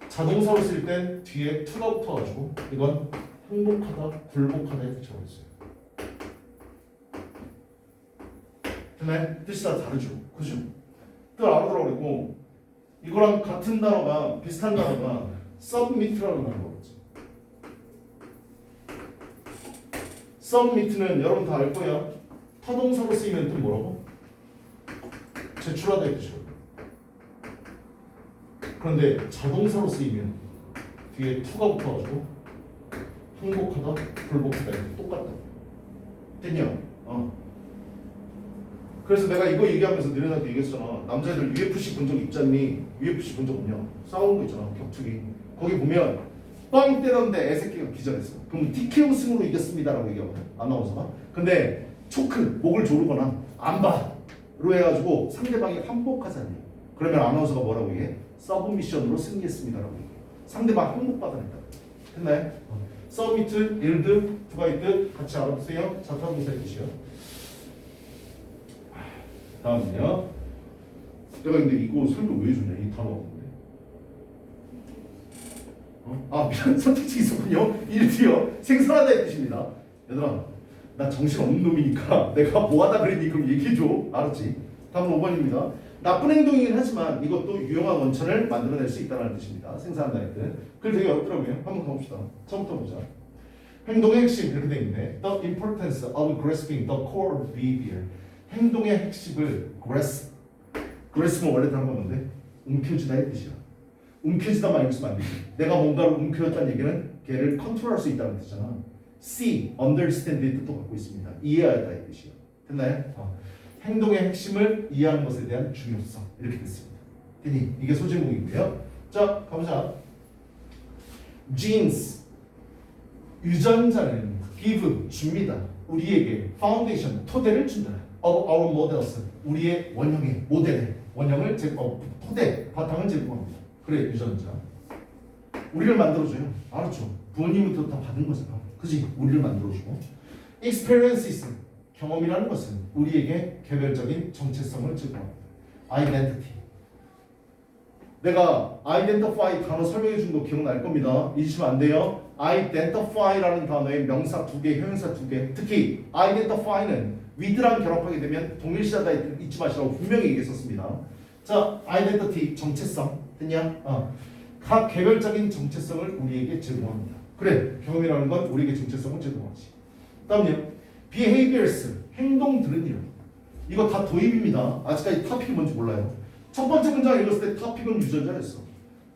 자동사로 쓸 땐 뒤에 to가 붙어가지고 이건 행복하다, 굴복하다의 뜻이라고 했어요. 됐나요? 뜻이 다 다르죠. 그죠? 뜻 알아두라고 그랬고 이거랑 같은 단어가 비슷한 단어가 submit라는 단어가 있죠. submit는 여러분 다 알 거야. 타동사로 쓰이면 또 뭐라고? 제출하다의 뜻이거든요. 그런데 자동사로 쓰이면 뒤에 to가 붙어가지고 행복하다, 불복하다 이렇게 똑같다. 됐냐? 그래서 내가 이거 얘기하면서 너네한테 얘기했잖아. 남자애들 UFC 본 적 있잖니? UFC 본 적 없냐? 싸우는 거 있잖아. 격투기. 거기 보면 빵 때렸는데 애새끼가 기절했어. 그럼 TKO 승으로 이겼습니다라고 얘기하거든. 아나운서가. 근데 초크, 목을 조르거나 안 봐로 해가지고 상대방이 항복하잖아요. 그러면 아나운서가 뭐라고 얘기해? 서브미션으로 승리했습니다라고 얘기해. 상대방 항복받아냈다. 됐나요? 서브미트, 일드, 두가 있듯 같이 알아보세요. 자타동사의 뜻이요. 다음은요. 내가 근데 이거 설명 왜 해주냐? 이 단어가 뭔데? 미안. 선택지 있었군요. 일티어 생산하다의 뜻입니다. 얘들아, 나 정신없는 놈이니까 내가 뭐하다 그랬니? 그럼 얘기해줘. 알았지? 다음 5번입니다. 나쁜 행동이긴 하지만 이것도 유용한 원천을 만들어낼 수 있다는 뜻입니다. 생산한다는 뜻. 글 되게 어렵더라고요. 한번 가봅시다. 처음부터 보자. 행동의 핵심 이렇게 돼 있네. The importance of grasping the core behavior. 행동의 핵심을 grasp는 원래 단어가 뭔데? 움켜쥐다의 뜻이야. 움켜쥐다 말고 쓰면 안 되지. 내가 뭔가를 움켜쥐었다는 얘기는 걔를 컨트롤할 수 있다는 뜻이잖아. see, understand의 뜻도 갖고 있습니다. 이해하다의 뜻이야. 됐나요? 행동의 핵심을 이해하는 것에 대한 중요성 이렇게 됐습니다. 됐니? 이게 소제목이고요. 자, 가보자. genes 유전자는 give 줍니다. 우리에게 foundation 토대를 준다. of our models 우리의 원형의 모델의 원형을 토대 바탕을 제공합니다. 그래 유전자 우리를 만들어줘요. 알았죠? 부모님부터 다 받은 거잖아. 그지? 우리를 만들어주고 experiences 경험이라는 것은 우리에게 개별적인 정체성을 제공합니다. identity 내가 identify 단어 설명해 준 거 기억날 겁니다. 잊으시면 안 돼요. identify라는 단어의 명사 2개, 형용사 2개. 특히 identify는 with랑 결합하게 되면 동일시하다 잊지 마시라고 분명히 얘기했었습니다. 자, identity 정체성 됐냐? 각 개별적인 정체성을 우리에게 제공합니다. 그래, 경험이라는 건 우리에게 정체성을 제공하지. 다음요, behaviors 행동들은요. 이거 다 도입입니다. 아직까지 토픽이 뭔지 몰라요. 첫 번째 문장 읽었을 때 토픽은 유전자였어.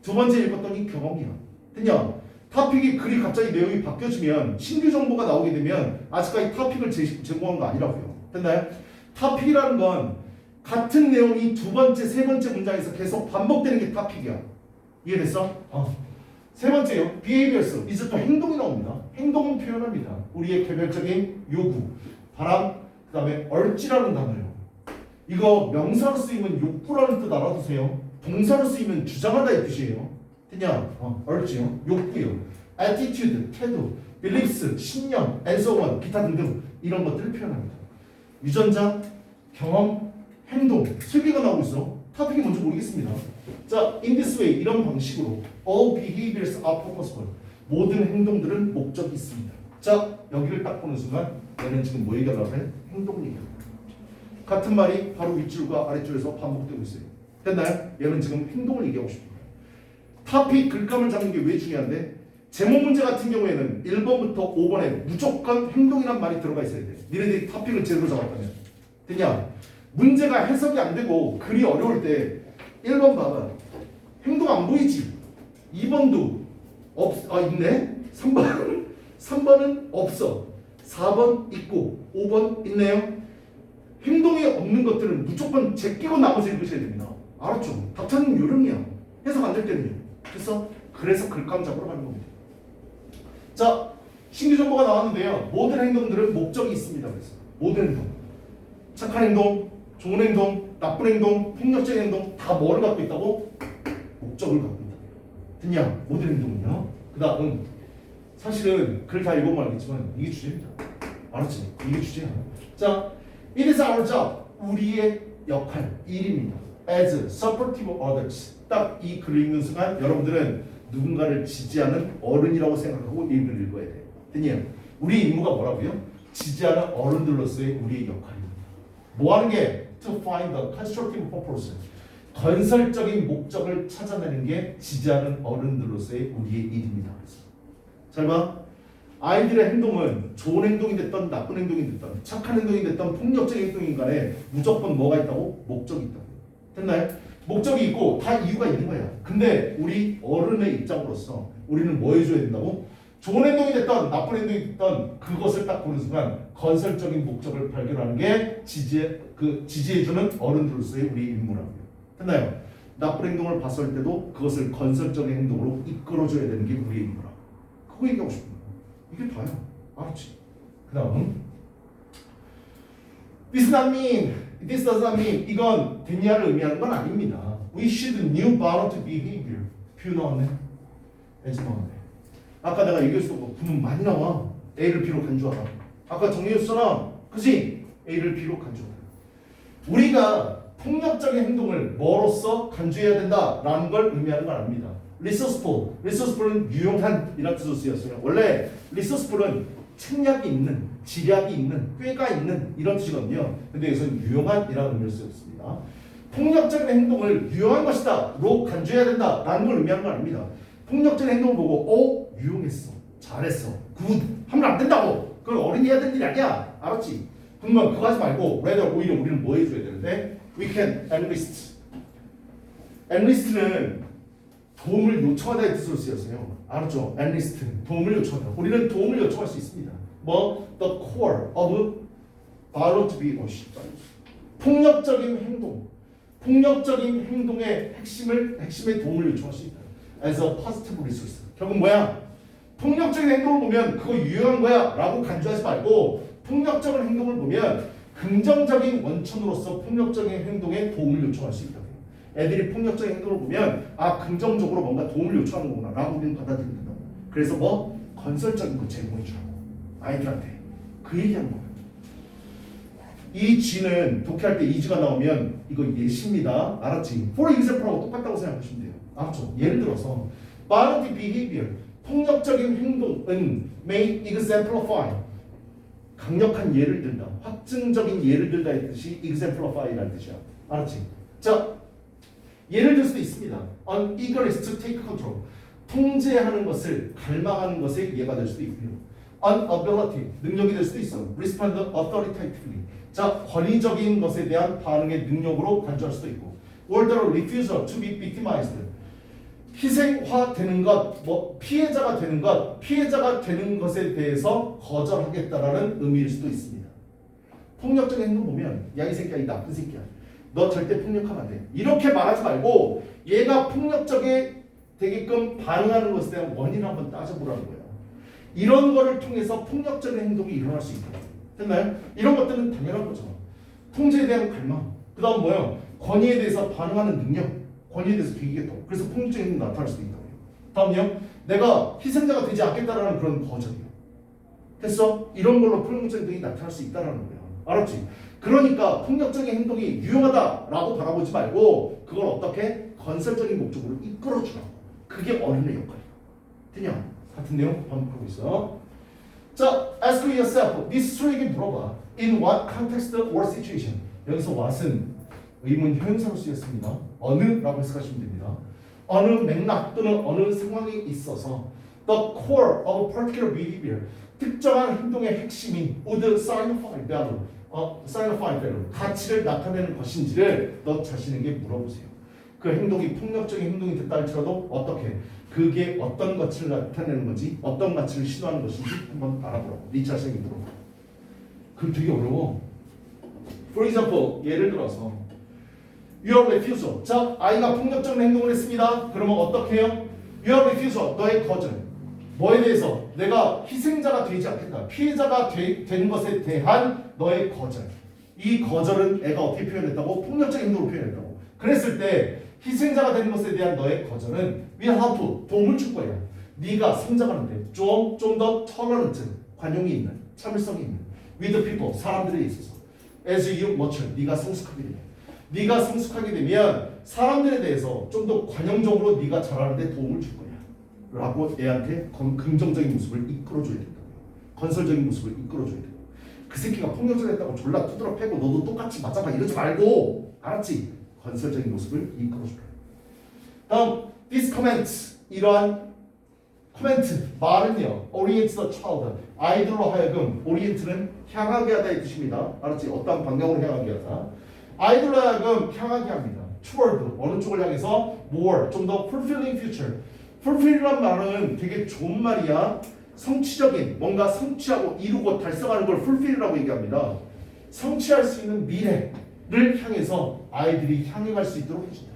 두 번째 읽었더니 경험이야. 됐냐? 토픽이 글이 갑자기 내용이 바뀌어지면 신규 정보가 나오게 되면 아직까지 토픽을 제공한 거 아니라고요. 됐나요? 토픽이라는 건 같은 내용이 두 번째, 세 번째 문장에서 계속 반복되는 게 토픽이야. 이해됐어? 세 번째요. behaviors. 이제 또 행동이 나옵니다. 행동은 표현합니다. 우리의 개별적인 요구, 바람, 그 다음에 urge라는 단어예요. 이거 명사로 쓰이면 욕구라는 뜻 알아두세요. 동사로 쓰이면 주장하다의 뜻이에요. 됐냐? urge요. 욕구요. attitude, 태도, beliefs, 신념, and so on, 기타 등등 이런 것들을 표현합니다. 유전자, 경험, 행동, 세 개가 나오고 있어. 토픽이 뭔지 모르겠습니다. 자, in this way 이런 방식으로 all behaviors are purposeful. 모든 행동들은 목적이 있습니다. 자, 여기를 딱 보는 순간 얘는 지금 뭐 얘기하려고 해? 행동 얘기합니다. 같은 말이 바로 윗줄과 아랫줄에서 반복되고 있어요. 됐나요? 얘는 지금 행동을 얘기하고 싶습니다. 토픽 글감을 잡는 게 왜 중요한데? 제목 문제 같은 경우에는 1번부터 5번에 무조건 행동이란 말이 들어가 있어야 돼. 니네들이 토픽을 제대로 잡았다면. 됐냐? 문제가 해석이 안 되고 글이 어려울 때 1번 봐봐. 행동 안 보이지? 2번도 있네? 3번은 없어. 4번 있고 5번 있네요. 행동이 없는 것들은 무조건 제끼고 나머지 읽으셔야 됩니다. 알았죠? 답차는 요령이야. 해석 안 될 때는요. 그래서 글감 잡으러 가는 겁니다. 자, 신규 정보가 나왔는데요. 모든 행동들은 목적이 있습니다. 그래서 모든 행동, 착한 행동, 좋은 행동, 나쁜 행동, 폭력적인 행동 다 뭐를 갖고 있다고? 목적을 갖고 있다. 됐냐? 모든 행동은요. 그 다음 사실은 글 다 읽어보면 알겠지만 이게 주제입니다. 알았지? 이게 주제야. 자, it is our job. 우리의 역할, 일입니다. as supportive others. 딱 이 글을 읽는 순간 여러분들은 누군가를 지지하는 어른이라고 생각하고 이 글을 읽어야 돼요. 됐냐? 우리 임무가 뭐라고요? 지지하는 어른들로서의 우리의 역할입니다. 뭐 하는 게? To find the constructive purpose. 건설적인 목적을 찾아내는 게 지지하는 어른들로서의 우리의 일입니다. 잘 봐. 아이들의 행동은 좋은 행동이 됐던 나쁜 행동이 됐던 착한 행동이 됐던 폭력적인 행동인 간에 무조건 뭐가 있다고? 목적이 있다고. 됐나요? 목적이 있고 다 이유가 있는 거야. 근데 우리 어른의 입장으로서 우리는 뭐 해줘야 된다고? 좋은 행동이 됐던 나쁜 행동이 됐던 그것을 딱 보는 순간 건설적인 목적을 발견하는 게 지지해주는 어른들로서의 우리 임무라고요. 됐나요? 나쁜 행동을 봤을 때도 그것을 건설적인 행동으로 이끌어줘야 되는 게 우리의 임무라고. 그거 얘기하고 싶은 거야. 이게 다야. 알았지? 그 다음 This does not mean 이건 됐냐를 의미하는 건 아닙니다. We should knew about behavior. 뷰 나왔네. 에지 나왔네. 아까 내가 얘기했어. 구문 많이 나와. A를 B로 간주하라. 아까 정리했잖아. 그지? A를 B로 간주하라. 우리가 폭력적인 행동을 뭐로써 간주해야 된다라는 걸 의미하는 건 아닙니다. resourceful은 유용한 이라는 뜻으로 쓰였어요. 원래 resourceful은 책략이 있는, 지략이 있는, 꾀가 있는 이런 뜻이거든요. 근데 여기서는 유용한이라는 의미를 쓰였습니다. 폭력적인 행동을 유용한 것이다로 간주해야 된다라는 걸 의미하는 건 아닙니다. 폭력적인 행동을 보고 유용했어, 잘했어, 굿 하면 안 된다고. 그건 어린이 해야 되는 일이 아니야. 알았지? 그러면 그거 하지 말고 rather 오히려 우리는 뭐 해줘야 되는데 we can enlist. enlist는 도움을 요청하다의 뜻으로 쓰였어요. 알았죠? enlist 도움을 요청하다. 우리는 도움을 요청할 수 있습니다. 뭐 the core of violent behavior. 폭력적인 행동, 폭력적인 행동의 핵심의 도움을 요청할 수 있다. as a positive resource. 결국 뭐야? 폭력적인 행동을 보면 그거 유용한 거야라고 간주하지 말고 폭력적인 행동을 보면 긍정적인 원천으로서 폭력적인 행동에 도움을 요청할 수 있다. 애들이 폭력적인 행동을 보면 긍정적으로 뭔가 도움을 요청하는 거구나 라고 우리는 받아들이는 거다. 그래서 뭐 건설적인 거 제공해 주라고 아이들한테 그 얘기하는 거야. 이 G는 독해할 때 이즈가 나오면 이거 예시입니다. 알았지? For example하고 똑같다고 생각하시면 돼요. 알았죠? 예를 들어서 violent behavior 폭력적인 행동은 may exemplify 강력한 예를 들다, 확증적인 예를 들다의 뜻이 exemplify라는 뜻이야. 알았지? 자, 예를 들 수도 있습니다. An eagerness to take control. 통제하는 것을, 갈망하는 것의 예가 될 수도 있고요. An ability. 능력이 될 수도 있어. Respond authoritatively. 자, 권위적인 것에 대한 반응의 능력으로 간주할 수도 있고. Or the refusal to be victimized. 희생화되는 것, 피해자가 되는 것에 대해서 거절하겠다라는 의미일 수도 있습니다. 폭력적인 행동 보면 야 이 새끼야, 이 나쁜 새끼야. 너 절대 폭력하면 안 돼. 이렇게 말하지 말고 얘가 폭력적에 되게끔 반응하는 것에 대한 원인을 한번 따져보라는 거예요. 이런 거를 통해서 폭력적인 행동이 일어날 수 있다. 됐나요? 이런 것들은 당연한 거죠. 통제에 대한 갈망. 그 다음 뭐예요? 권위에 대해서 반응하는 능력. 권위에 대해서 되겠다. 그래서 폭력적인 행동이 나타날 수도 있다고요. 다음요. 내가 희생자가 되지 않겠다라는 그런 거절이요. 됐어? 이런 걸로 폭력적인 행동이 나타날 수 있다라는 거예요. 알았지? 그러니까 폭력적인 행동이 유용하다라고 바라보지 말고 그걸 어떻게 건설적인 목적으로 이끌어주라고. 그게 어른의 역할이야. 되냐? 같은 내용 반복하고 있어. 자, ask yourself. 네 스스로에게 물어봐. In what context or situation? 여기서 what은 의문 형용사로 쓰였습니다. 어느라고 해석하시면 됩니다. 어느 맥락 또는 어느 상황에 있어서 the core of particular behavior 특정한 행동의 핵심이 would signify value 가치를 나타내는 것인지를 너 자신에게 물어보세요. 그 행동이 폭력적인 행동이 됐다 할지라도 어떻게 그게 어떤 가치를 나타내는 건지 어떤 가치를 신호하는 것인지 한번 알아보라고 네 자신에게 물어봐. 그거 되게 어려워. For example, 예를 들어서 Your refusal. 자, 아이가 폭력적인 행동을 했습니다. 그러면 어떻게 해요? Your refusal. 너의 거절. 뭐에 대해서? 내가 희생자가 되지 않겠다. 피해자가 되는 것에 대한 너의 거절. 이 거절은 애가 어떻게 표현했다고? 폭력적인 행동으로 표현했다고. 그랬을 때 희생자가 되는 것에 대한 너의 거절은 will help. 도움을 줄 거야. 네가 성장하는데 좀 더 tolerant. 관용이 있는, 참을성이 있는 with the people. 사람들에 있어서. As you mature. 네가 성숙하게 되면. 네가 성숙하게 되면 사람들에 대해서 좀 더 관용적으로 네가 자라는데 도움을 줄 거야 라고 애한테 긍정적인 모습을 이끌어줘야 된다고요. 건설적인 모습을 이끌어줘야 돼요. 그 새끼가 폭력적이었다고 졸라 두드러 패고 너도 똑같이 맞아봐 이러지 말고 알았지? 건설적인 모습을 이끌어줘요. 다음 this comment 이러한 코멘트 말은요 orient the child 아이들로 하여금 orient는 향하게 하다의 뜻입니다. 알았지? 어떤 방향으로 향하게 하다 아이들로 하여금 향하게 합니다. toward 어느 쪽을 향해서 more 좀 더 fulfilling future. fulfill이란 말은 되게 좋은 말이야. 성취적인 뭔가 성취하고 이루고 달성하는 걸 fulfill이라고 얘기합니다. 성취할 수 있는 미래를 향해서 아이들이 향해 갈 수 있도록 해준다.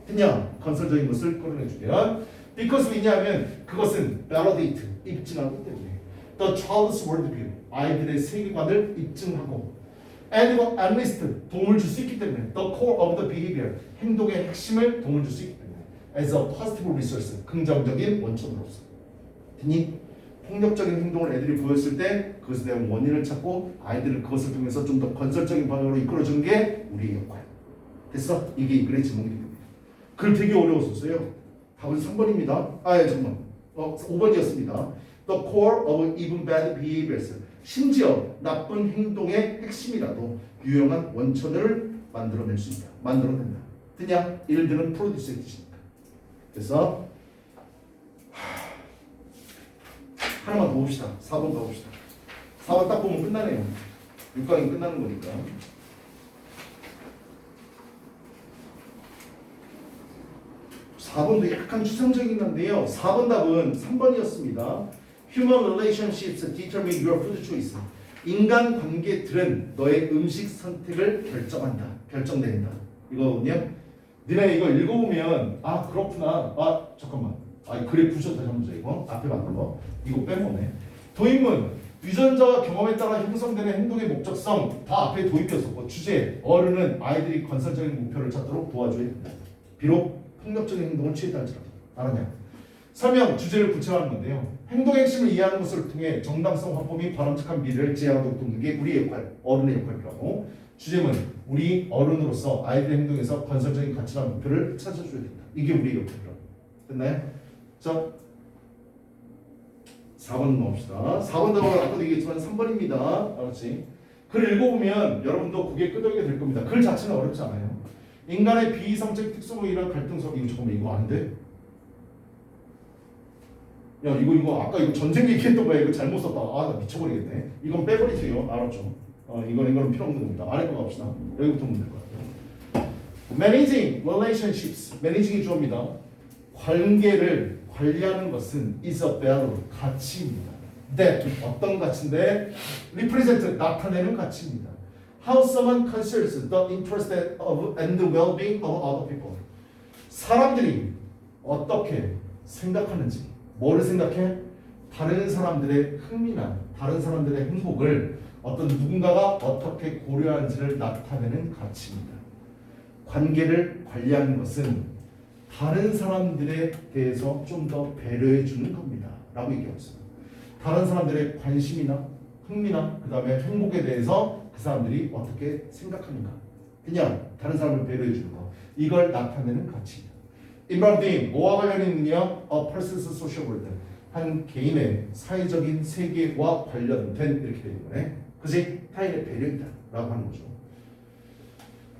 그냥 건설적인 것을 끌어내주면 because 왜냐하면 그것은 validate 입증하기 때문에 the child's worldview 아이들의 세계관을 입증하고 and at least 도움을 줄 수 있기 때문에 the core of the behavior 행동의 핵심을 도움을 줄 수 있기 때문에 as a positive resource 긍정적인 원천으로서 듣니? 폭력적인 행동을 애들이 보였을 때 그것에 대한 원인을 찾고 아이들을 그것을 통해서 좀 더 건설적인 방향으로 이끌어주는 게 우리의 역할. 됐어? 이게 이 글의 제목이 됩니다. 글 되게 어려웠었어요. 답은 3번입니다. 예, 잠깐만. 5번이었습니다. The core of even bad behaviors. 심지어 나쁜 행동의 핵심이라도 유용한 원천을 만들어낼 수 있다. 만들어낸다. 그냥 예를 들면 프로듀스의 뜻이니까. 그래서 하나만 더 봅시다. 4번 가봅시다. 4번 딱 보면 끝나네요. 6강이 끝나는 거니까. 4번도 약간 추상적인 건데요. 4번 답은 3번이었습니다. Human relationships determine your food choice. 인간 관계들은 너의 음식 선택을 결정한다. 결정된다. 이거는요. 니네 이거 읽어보면 아 그렇구나. 아 잠깐만. 아 그래 부셨다 잠시만 이거 앞에 맞는 거. 이거 빼먹네. 도입문 유전자와 경험에 따라 형성되는 행동의 목적성 다 앞에 도입되었었고 주제 어른은 아이들이 건설적인 목표를 찾도록 도와줘야 된다. 비록 폭력적인 행동을 취했다 할지라도 알았냐? 설명 주제를 구체화하는 건데요. 행동의 핵심을 이해하는 것을 통해 정당성 확보 및 바람직한 미래를 지향하도록 돕는 게 우리의 역할, 어른의 역할이라고. 주제는 우리 어른으로서 아이들의 행동에서 건설적인 가치나 목표를 찾아줘야 된다. 이게 우리의 역할이라고. 됐나요? 자, 4번 넣읍시다. 4번 답은 아까도 얘기했지만 3번입니다. 알았지? 글 읽어보면 여러분도 고개 끄덕이게 될 겁니다. 글 자체는 어렵지 않아요. 인간의 비이성적 특성으로 인한 갈등성 이거 잠깐만 이거 안 돼? 야 이거 아까 이거 전쟁 얘기했던 거야. 이거 잘못 썼다. 아 나 미쳐버리겠네. 이건 빼버리세요. 알았죠? 이거는 필요 없는 겁니다. 아래 거 갑시다. 여기부터 보면 될 것 같아요. Managing relationships. managing이 주어입니다. 관계를 관리하는 것은 is a value. 가치입니다. that 어떤 가치인데 represent 나타내는 가치입니다. How someone considers the interest of and the well-being of other people. 사람들이 어떻게 생각하는지, 뭐를 생각해? 다른 사람들의 흥미나 다른 사람들의 행복을 어떤 누군가가 어떻게 고려하는지를 나타내는 가치입니다. 관계를 관리하는 것은 다른 사람들에 대해서 좀 더 배려해 주는 겁니다. 라고 얘기했어요. 다른 사람들의 관심이나 흥미나 그 다음에 행복에 대해서 그 사람들이 어떻게 생각하는가. 그냥 다른 사람을 배려해 주는 거. 이걸 나타내는 가치입니다. involving 뭐와 관련이 있느냐? A person's social world. 한 개인의 사회적인 세계와 관련된 이렇게 되는 거네. 그지? 타인의 배려이다 라고 하는 거죠.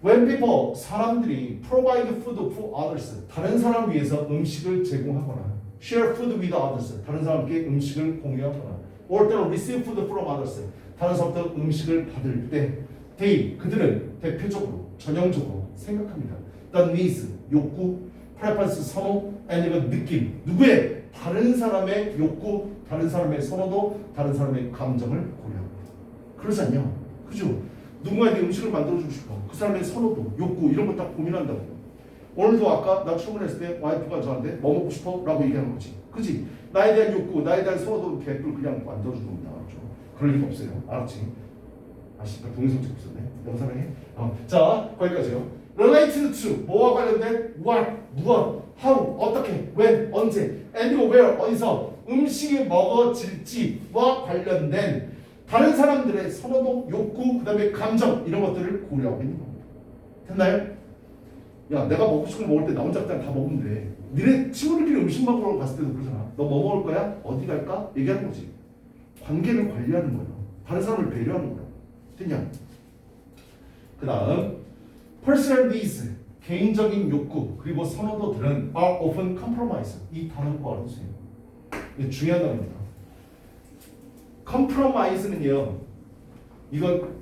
When people 사람들이 provide food for others 다른 사람을 위해서 음식을 제공하거나 share food with others 다른 사람께 음식을 공유하거나 or 때로 receive food from others 다른 사람부터 음식을 받을 때 they 그들은 대표적으로 전형적으로 생각합니다. The needs 욕구, preference 선호, and 이건 느낌 누구의 다른 사람의 욕구, 다른 사람의 선호도, 다른 사람의 감정을 고려합니다. 그러지 않냐? 그죠? 누군가에게 음식을 만들어주고 싶어. 그 사람의 선호도, 욕구 이런 거 다 고민한다고. 오늘도 아까 나 출근했을 때 와이프가 저한테 뭐 먹고 싶어? 라고 얘기하는 거지. 그지? 나에 대한 욕구, 나에 대한 선호도 계획을 그냥 만들어주는 겁니다. 알았죠? 그럴 리가 없어요. 알았지? 아씨, 동영상 찍고 있었네. 영상을 해? 자, 거기까지요. Related to, 뭐와 관련된? What, 무엇, how, 어떻게, when, 언제, and where, 어디서 음식이 먹어질지와 관련된 다른 사람들의 선호도, 욕구, 그 다음에 감정 이런 것들을 고려하고 있는 겁니다. 됐나요? 야, 내가 먹고 싶은 거 먹을 때 나 혼자 그냥 다 먹으면 돼. 니네 친구들끼리 음식 먹으러 갔을 때도 그러잖아. 너 뭐 먹을 거야? 어디 갈까? 얘기하는 거지. 관계를 관리하는 거야. 다른 사람을 배려하는 거야. 됐냐? 그 다음 personal needs, 개인적인 욕구 그리고 선호도들은 are often compromise. 이 단어 꼭 알아두세요. 이게 중요한 단어입니다. compromise는요, 이건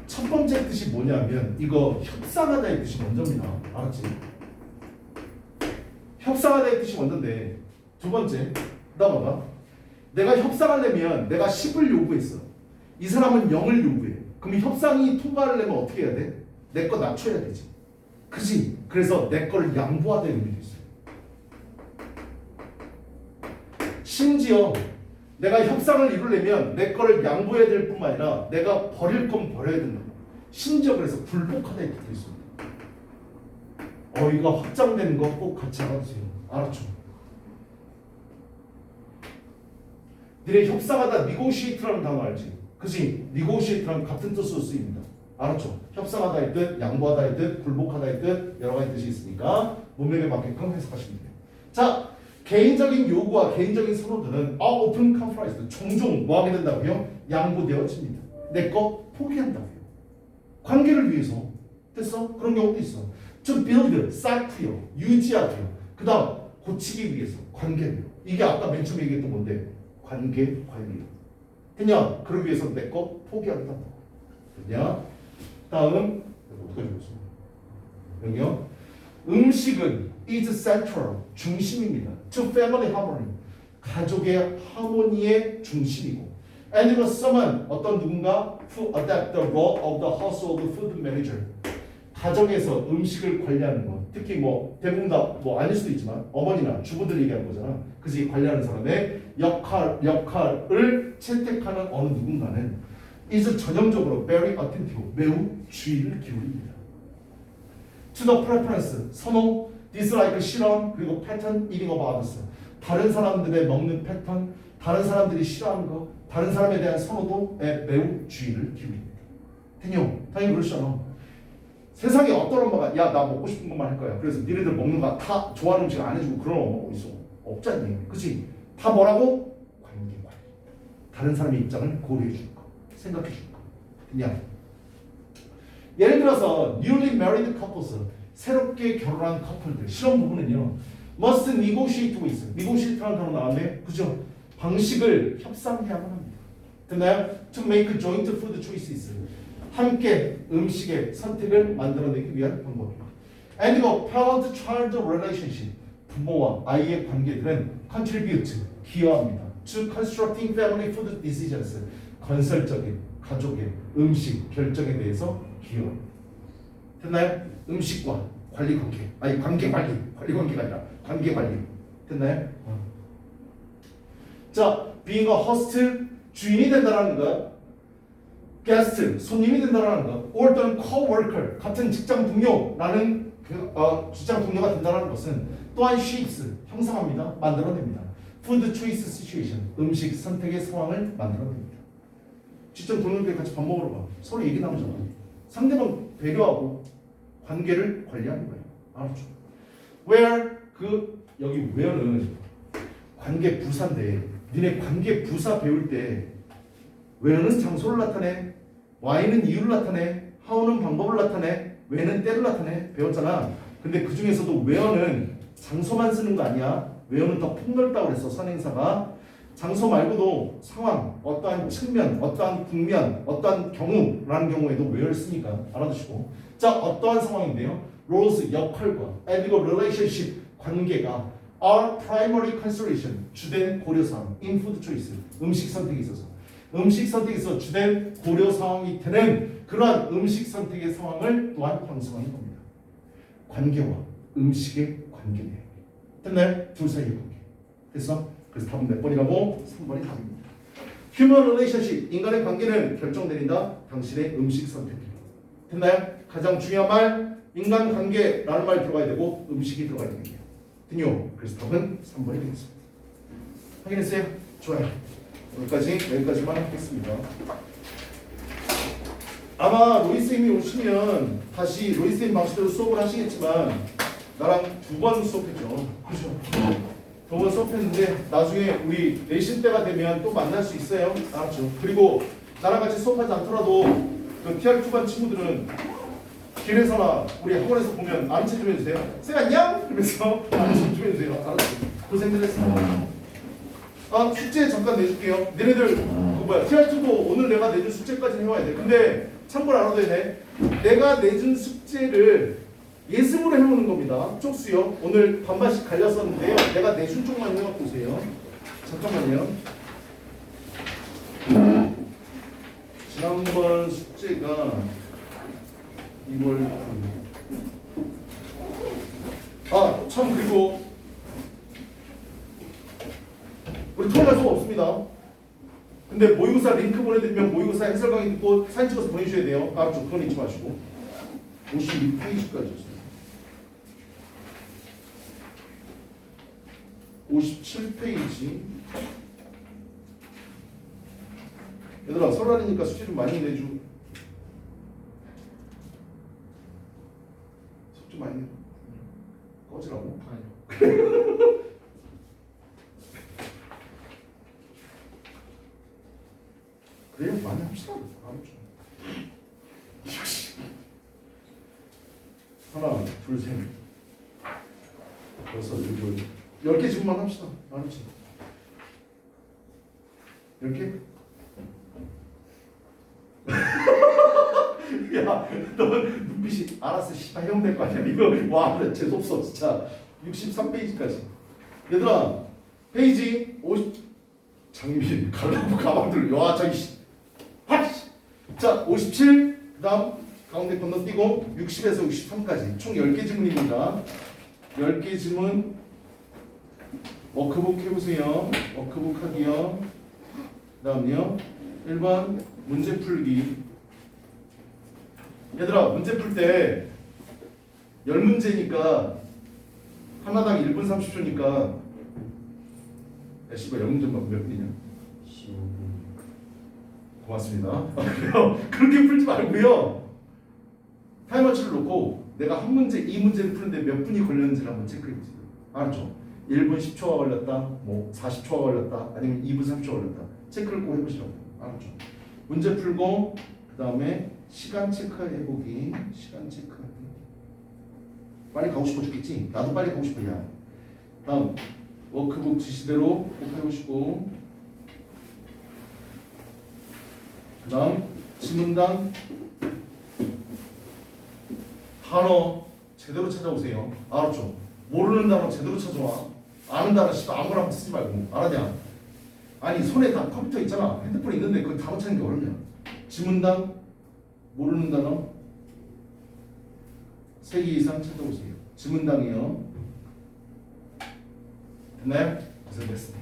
첫 번째 뜻이 뭐냐면 이거 협상하다의 뜻이 먼저입니다. 알았지? 협상하다의 뜻이 먼저인데 두 번째, 그다음 봐봐. 내가 협상하려면 내가 10을 요구했어. 이 사람은 0을 요구해. 그럼 협상이 통과하려면 어떻게 해야 돼? 내 거 낮춰야 되지. 그지? 그래서 내 거를 양보하다는 의미도 있어요. 심지어 내가 협상을 이루려면 내 거를 양보해야 될 뿐만 아니라 내가 버릴 건 버려야 된다. 심지어 그래서 굴복하다의 뜻도 있습니다. 이거 확장되는 거 꼭 같이 알아주세요. 알았죠? 니네 협상하다 negotiate라는 단어 알지? 그지? negotiate랑 같은 뜻으로 쓰입니다. 알았죠? 협상하다의 뜻, 양보하다의 뜻, 굴복하다의 뜻 여러 가지 뜻이 있으니까 문맥에 맞게끔 해석하시면 돼요. 자, 개인적인 요구와 개인적인 선호들은 are often compromised. 종종 뭐 하게 된다고요? 양보되어집니다. 내 거 포기한다고요. 관계를 위해서. 됐어? 그런 경우도 있어. to build, 쌓고요. 유지하고요. 그 다음 고치기 위해서. 관계를. 이게 아까 맨 처음에 얘기했던 건데 관계 관리. 했냐? 그러기 위해서 내 거 포기한다. 됐냐? 다음 어떻게 적었어? 여기요. 음식은 is central, 중심입니다. to family harmony, 가족의 하모니의 중심이고, and was someone, 어떤 누군가 who adapt the role of the household food manager, 가정에서 음식을 관리하는 것, 특히 뭐 대부분 다 뭐 아닐 수도 있지만 어머니나 주부들 얘기하는 거잖아. 그지? 관리하는 사람의 역할을 채택하는 어느 누군가는 is 전형적으로 very attentive, 매우 주의를 기울입니다. to the preference, 선호, dislike, 싫어, 그리고 pattern, eating of others, 다른 사람들의 먹는 패턴, 다른 사람들이 싫어하는 거, 다른 사람에 대한 선호도에 매우 주의를 기울입니다. 됐냐? 당연히 그러시잖아. 세상에 어떤 엄마가 야, 나 먹고 싶은 것만 할 거야. 그래서 니네들 먹는 거 다 좋아하는 음식 안 해주고 그런 엄마가 있어. 없잖니. 그치? 다 뭐라고? 관계 관리. 다른 사람의 입장을 고려해 줄 거. 생각해 줄 거. 그냥 예를 들어서 newly married couples, 새롭게 결혼한 커플들 실험 부분은요, must negotiate with, negotiate라는 단어 나왔네. 그죠? 방식을 협상해야만 합니다. 됐나요? to make joint food choices, 함께 음식의 선택을 만들어내기 위한 방법입니다. And the parent-child relationship, 부모와 아이의 관계들은 contribute, 기여합니다. to constructing family food decisions, 건설적인 가족의 음식 결정에 대해서 기여합니다. 됐나요? 음식과 관리 관계, 아니 관계 관리 관계가 아니라 관계 관리. 됐나요? 자, being a host, 주인이 된다는 것, guest, 손님이 된다는 것, or 또는 co-worker, 같은 직장 동료라는 직장 동료가 된다는 것은 또한 shapes, 형성합니다. 만들어냅니다. food choice situation, 음식 선택의 상황을 만들어냅니다. 직장 동료들끼리 같이 밥 먹으러 가. 서로 얘기 나누잖아. 상대방 배려하고 관계를 관리하는 거예요. 알았죠? where, 여기 where는 관계 부사인데, 니네 관계 부사 배울 때 where는 장소를 나타내, why는 이유를 나타내, how는 방법을 나타내, when은 때를 나타내. 배웠잖아. 근데 그 중에서도 where는 장소만 쓰는 거 아니야. where는 더 폭넓다고 그랬어. 선행사가. 장소 말고도 상황, 어떠한 측면, 어떠한 국면, 어떠한 경우라는 경우에도 where를 쓰니까 알아두시고. 자, 어떠한 상황인데요? roles, 역할과 and relationship, 관계가 are primary consideration, 주된 고려사항 in food choice, 음식 선택에 있어서 음식 선택에서 주된 고려 상황이 되는 그러한 음식 선택의 상황을 또한 형성하는 겁니다. 관계와 음식의 관계네. 됐나요? 둘 사이의 관계. 됐어? 그래서 답은 몇 번이라고? 3번이 답입니다. Human relationship, 인간의 관계는 결정내린다. 당신의 음식 선택으로. 됐나요? 가장 중요한 말, 인간 관계라는 말이 들어가야 되고 음식이 들어가야 됩니다. 됐요? 그래서 답은 3번이 되겠습니다. 확인했어요? 좋아요. 여기까지만 하겠습니다. 아마 로이쌤이 오시면 다시 로이쌤 방식대로 수업을 하시겠지만 나랑 2번 수업했죠. 그렇죠? 2번 수업했는데 나중에 우리 내신 때가 되면 또 만날 수 있어요. 알았죠? 그리고 나랑 같이 수업하지 않더라도 그 TR2반 친구들은 길에서나 우리 학원에서 보면 아는 척 좀 해주세요. 쌤 안녕? 이러면서 아는 척 좀 해주세요. 알았죠? 고생들 했습니다. 아 숙제 잠깐 내줄게요. 너네들 그 뭐야 TR2도 오늘 내가 내준 숙제까지는 해와야 돼. 근데 참고로 알아둬야 돼. 내가 내준 숙제를 예습으로 해오는 겁니다. 쪽수요. 오늘 반반씩 갈렸었는데요. 내가 내준 쪽만 해갖고 오세요. 잠깐만요. 지난번 숙제가 2월 참 그리고 우리 토요일날 수업 없습니다. 근데 모의고사 링크 보내드리면 모의고사 해설 강의 듣고 사진 찍어서 보내주셔야 돼요. 알았죠? 그건 잊지 마시고 56페이지까지 57페이지. 얘들아 설날이니까 숙제 좀 많이 내줘. 숙제 많이 내. 꺼지라고? 아니요. 그래요? 많이 합시다. 알았죠? 하나, 둘, 셋. 여섯, 일곱, 10개 지금만 합시다. 알았지? 10개? 야, 너 눈빛이 알았어. 씨발 형 될 거 아니야. 이거 와, 재수없어 진짜. 63페이지까지. 얘들아, 페이지 50. 장미 가라고 가방들. 와, 저기. 자, 57. 그다음 가운데 건너뛰고 60에서 63까지 총 10개 지문입니다. 10개 지문 워크북 해보세요. 워크북 하기요. 그 다음요 1번 문제 풀기. 얘들아 문제 풀 때 10문제니까 하나당 1분 30초니까 야 씨발 0문제만 몇 분이냐? 15분. 고맙습니다. 그렇게 풀지 말고요. 타임머치를 놓고 내가 한 문제, 이 문제를 푸는데 몇 분이 걸렸는지를 한번 체크해보세요. 알았죠? 1분 10초가 걸렸다, 뭐 40초가 걸렸다, 아니면 2분 30초가 걸렸다. 체크를 꼭 해보시라고. 알았죠? 문제 풀고 그 다음에 시간 체크해보기. 시간 체크하기. 빨리 가고 싶어 죽겠지? 나도 빨리 가고 싶어. 야. 다음 워크북 지시대로 꼭 해보시고 그 다음 지문당 단어 제대로 찾아오세요. 알았죠? 모르는 단어 제대로 찾아와. 아는 단어 씨발 아무거나 쓰지 말고. 알았냐? 아니 손에 다 컴퓨터 있잖아. 핸드폰 있는데 그걸 단어 찾는 게 어렵냐? 지문당 모르는 단어 3개 이상 찾아오세요. 지문당이요. 됐나요? 고생했습니다.